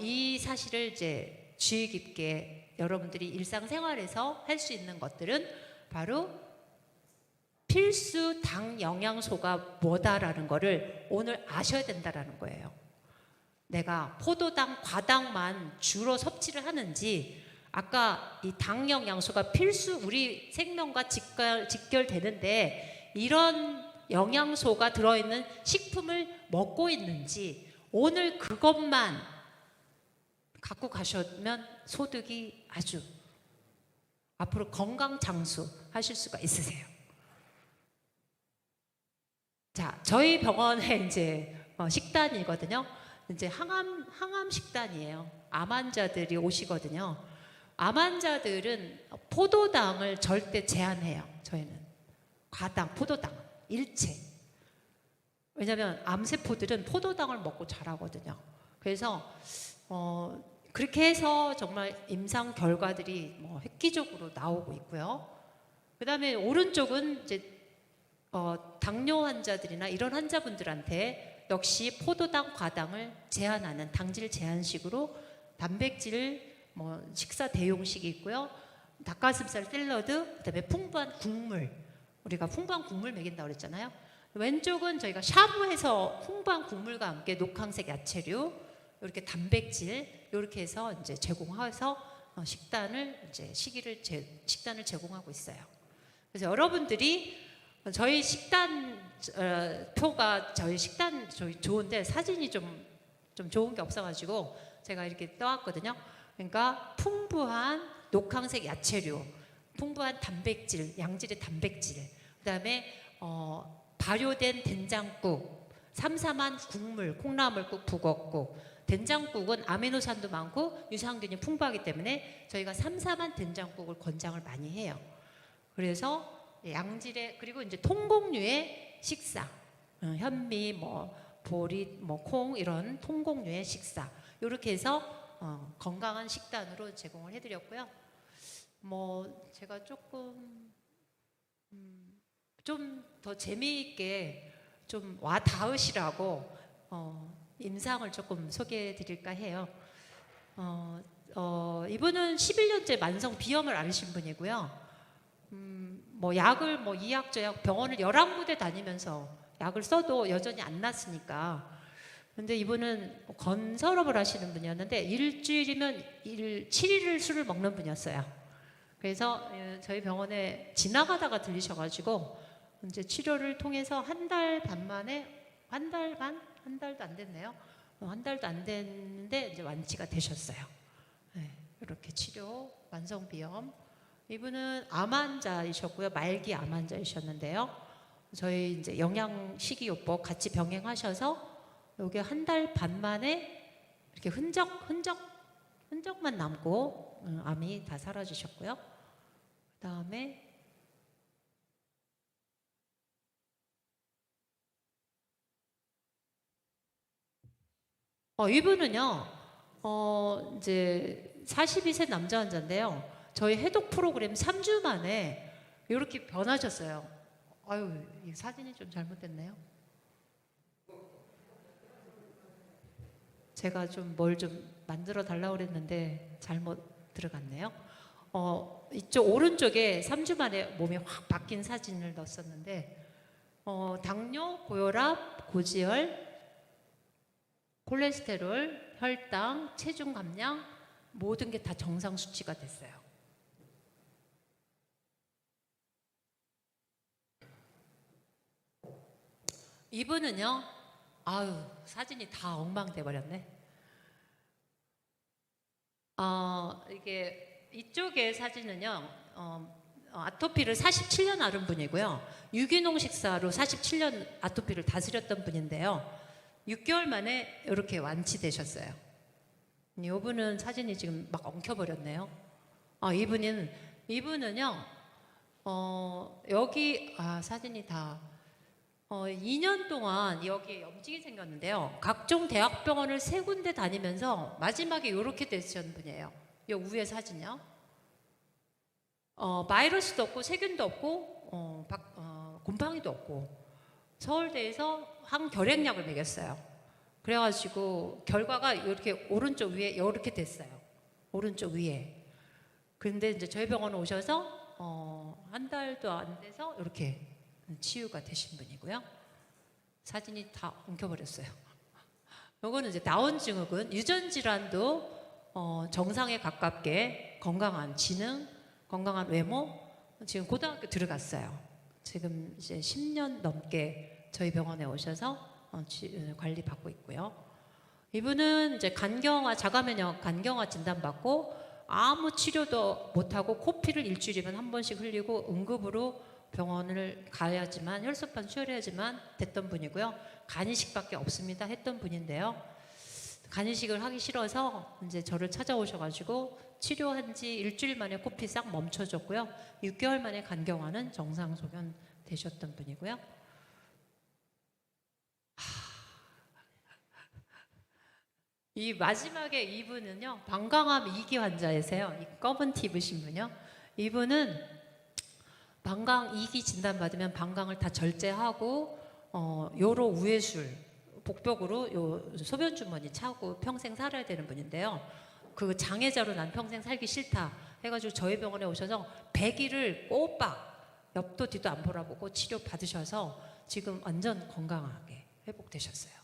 이 사실을 이제 주의 깊게 여러분들이 일상생활에서 할 수 있는 것들은 바로 필수 당 영양소가 뭐다라는 거를 오늘 아셔야 된다라는 거예요. 내가 포도당, 과당만 주로 섭취를 하는지, 아까 이 당 영양소가 필수 우리 생명과 직결되는데 이런 영양소가 들어있는 식품을 먹고 있는지, 오늘 그것만 갖고 가시면 소득이 아주 앞으로 건강 장수 하실 수가 있으세요. 자, 저희 병원에 이제 식단이거든요. 이제 항암 식단이에요. 암 환자들이 오시거든요. 암 환자들은 포도당을 절대 제한해요. 저희는 과당, 포도당 일체. 왜냐하면 암세포들은 포도당을 먹고 자라거든요. 그래서 그렇게 해서 정말 임상 결과들이 뭐 획기적으로 나오고 있고요. 그다음에 오른쪽은 이제 당뇨 환자들이나 이런 환자분들한테 역시 포도당, 과당을 제한하는 당질 제한식으로 단백질 식사 대용식이 있고요. 닭가슴살 샐러드, 그다음에 풍부한 국물, 우리가 풍부한 국물 먹인다고 그랬잖아요. 왼쪽은 저희가 샤브해서 풍부한 국물과 함께 녹황색 야채류, 이렇게 단백질 이렇게 해서 이제 제공해서 식단을 제공하고 있어요. 그래서 여러분들이 저희 식단 표가 저희 좋은데 사진이 좀 좋은 게 없어가지고 제가 이렇게 떠왔거든요. 그러니까 풍부한 녹황색 야채류, 풍부한 단백질, 양질의 단백질, 그다음에 발효된 된장국, 삼삼한 국물, 콩나물국, 북엇국. 된장국은 아미노산도 많고 유산균이 풍부하기 때문에 저희가 삼삼한 된장국을 권장을 많이 해요. 그래서 양질의, 그리고 이제 통곡류의 식사, 현미, 보리, 콩 이런 통곡류의 식사, 이렇게 해서 건강한 식단으로 제공을 해드렸고요. 제가 조금 좀 더 재미있게 좀 와 닿으시라고 임상을 조금 소개해드릴까 해요. 이분은 11년째 만성 비염을 앓으신 분이고요. 약을 이약 저약 병원을 11군데 다니면서 약을 써도 여전히 안 났으니까. 근데 이분은 건설업을 하시는 분이었는데 일주일이면 7일을 술을 먹는 분이었어요. 그래서 저희 병원에 지나가다가 들리셔가지고 이제 치료를 통해서 한 달 반 만에, 한 달도 안 됐네요. 한 달도 안 됐는데 이제 완치가 되셨어요. 네, 이렇게 치료, 만성 비염. 이분은 암 환자이셨고요. 말기 암 환자이셨는데요. 저희 이제 영양 식이요법 같이 병행하셔서 여기 한 달 반 만에 이렇게 흔적만 남고 암이 다 사라지셨고요. 그다음에 이분은요. 이제 42세 남자 환자인데요. 저희 해독 프로그램 3주 만에 이렇게 변하셨어요. 아유, 이 사진이 좀 잘못됐네요. 제가 좀 뭘 좀 만들어 달라고 그랬는데 잘못 들어갔네요. 이쪽 오른쪽에 3주 만에 몸이 확 바뀐 사진을 넣었었는데 당뇨, 고혈압, 고지혈, 콜레스테롤, 혈당, 체중 감량 모든 게 다 정상 수치가 됐어요. 이분은요, 아유, 사진이 다 엉망돼 버렸네. 이게 이쪽의 사진은요, 아토피를 47년 앓은 분이고요. 유기농 식사로 47년 아토피를 다스렸던 분인데요. 6개월 만에 이렇게 완치되셨어요. 이분은 사진이 지금 막 엉켜버렸네요. 이분은요, 여기, 사진이 다, 2년 동안 여기에 염증이 생겼는데요. 각종 대학병원을 3군데 다니면서 마지막에 이렇게 되신 분이에요. 이 위에 사진이요. 바이러스도 없고 세균도 없고 곰팡이도 없고 서울대에서 항결핵약을 먹였어요. 그래가지고 결과가 이렇게 오른쪽 위에 이렇게 됐어요. 오른쪽 위에. 근데 이제 저희 병원에 오셔서 한 달도 안 돼서 이렇게 치유가 되신 분이고요. 사진이 다 엉켜버렸어요. 요거는 이제 다운 증후군, 유전 질환도 정상에 가깝게 건강한 지능, 건강한 외모, 지금 고등학교 들어갔어요. 지금 이제 10년 넘게 저희 병원에 오셔서 관리 받고 있고요. 이분은 이제 간경화, 자가면역 간경화 진단받고 아무 치료도 못하고 코피를 일주일이면 한 번씩 흘리고 응급으로 병원을 가야지만 혈소판 수혈해야지만 됐던 분이고요. 간이식밖에 없습니다 했던 분인데요. 간이식을 하기 싫어서 이제 저를 찾아오셔가지고 치료한 지 일주일 만에 코피 싹 멈춰졌고요. 6개월 만에 간경화는 정상 소견 되셨던 분이고요. 이 마지막에 이분은요, 방광암 2기 환자이세요. 이 검은 티 입으신 분요. 이분은 방광 2기 진단받으면 방광을 다 절제하고 요로 우회술 복벽으로 요 소변 주머니 차고 평생 살아야 되는 분인데요. 그 장애자로 난 평생 살기 싫다 해가지고 저희 병원에 오셔서 100일을 꼬박 옆도 뒤도 안 보라보고 치료 받으셔서 지금 완전 건강하게 회복되셨어요.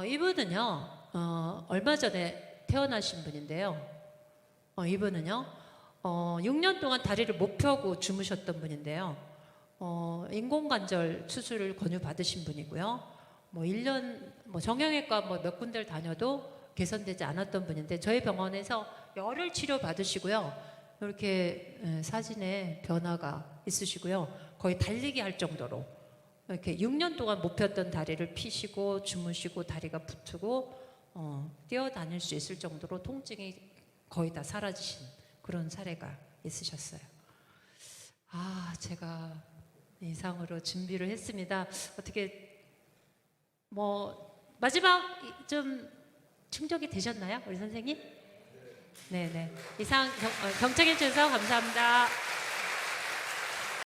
이분은요, 얼마 전에 태어나신 분인데요. 이분은요, 6년 동안 다리를 못 펴고 주무셨던 분인데요. 인공관절 수술을 권유받으신 분이고요. 1년, 정형외과 몇 군데를 다녀도 개선되지 않았던 분인데, 저희 병원에서 열을 치료받으시고요. 이렇게 사진에 변화가 있으시고요. 거의 달리기 할 정도로. 이렇게 6년 동안 못 폈던 다리를 피시고 주무시고 다리가 붙고 뛰어다닐 수 있을 정도로 통증이 거의 다 사라지신 그런 사례가 있으셨어요. 제가 이상으로 준비를 했습니다. 어떻게 마지막 좀 충족이 되셨나요, 우리 선생님? 네네. 이상 경청해 주셔서 감사합니다.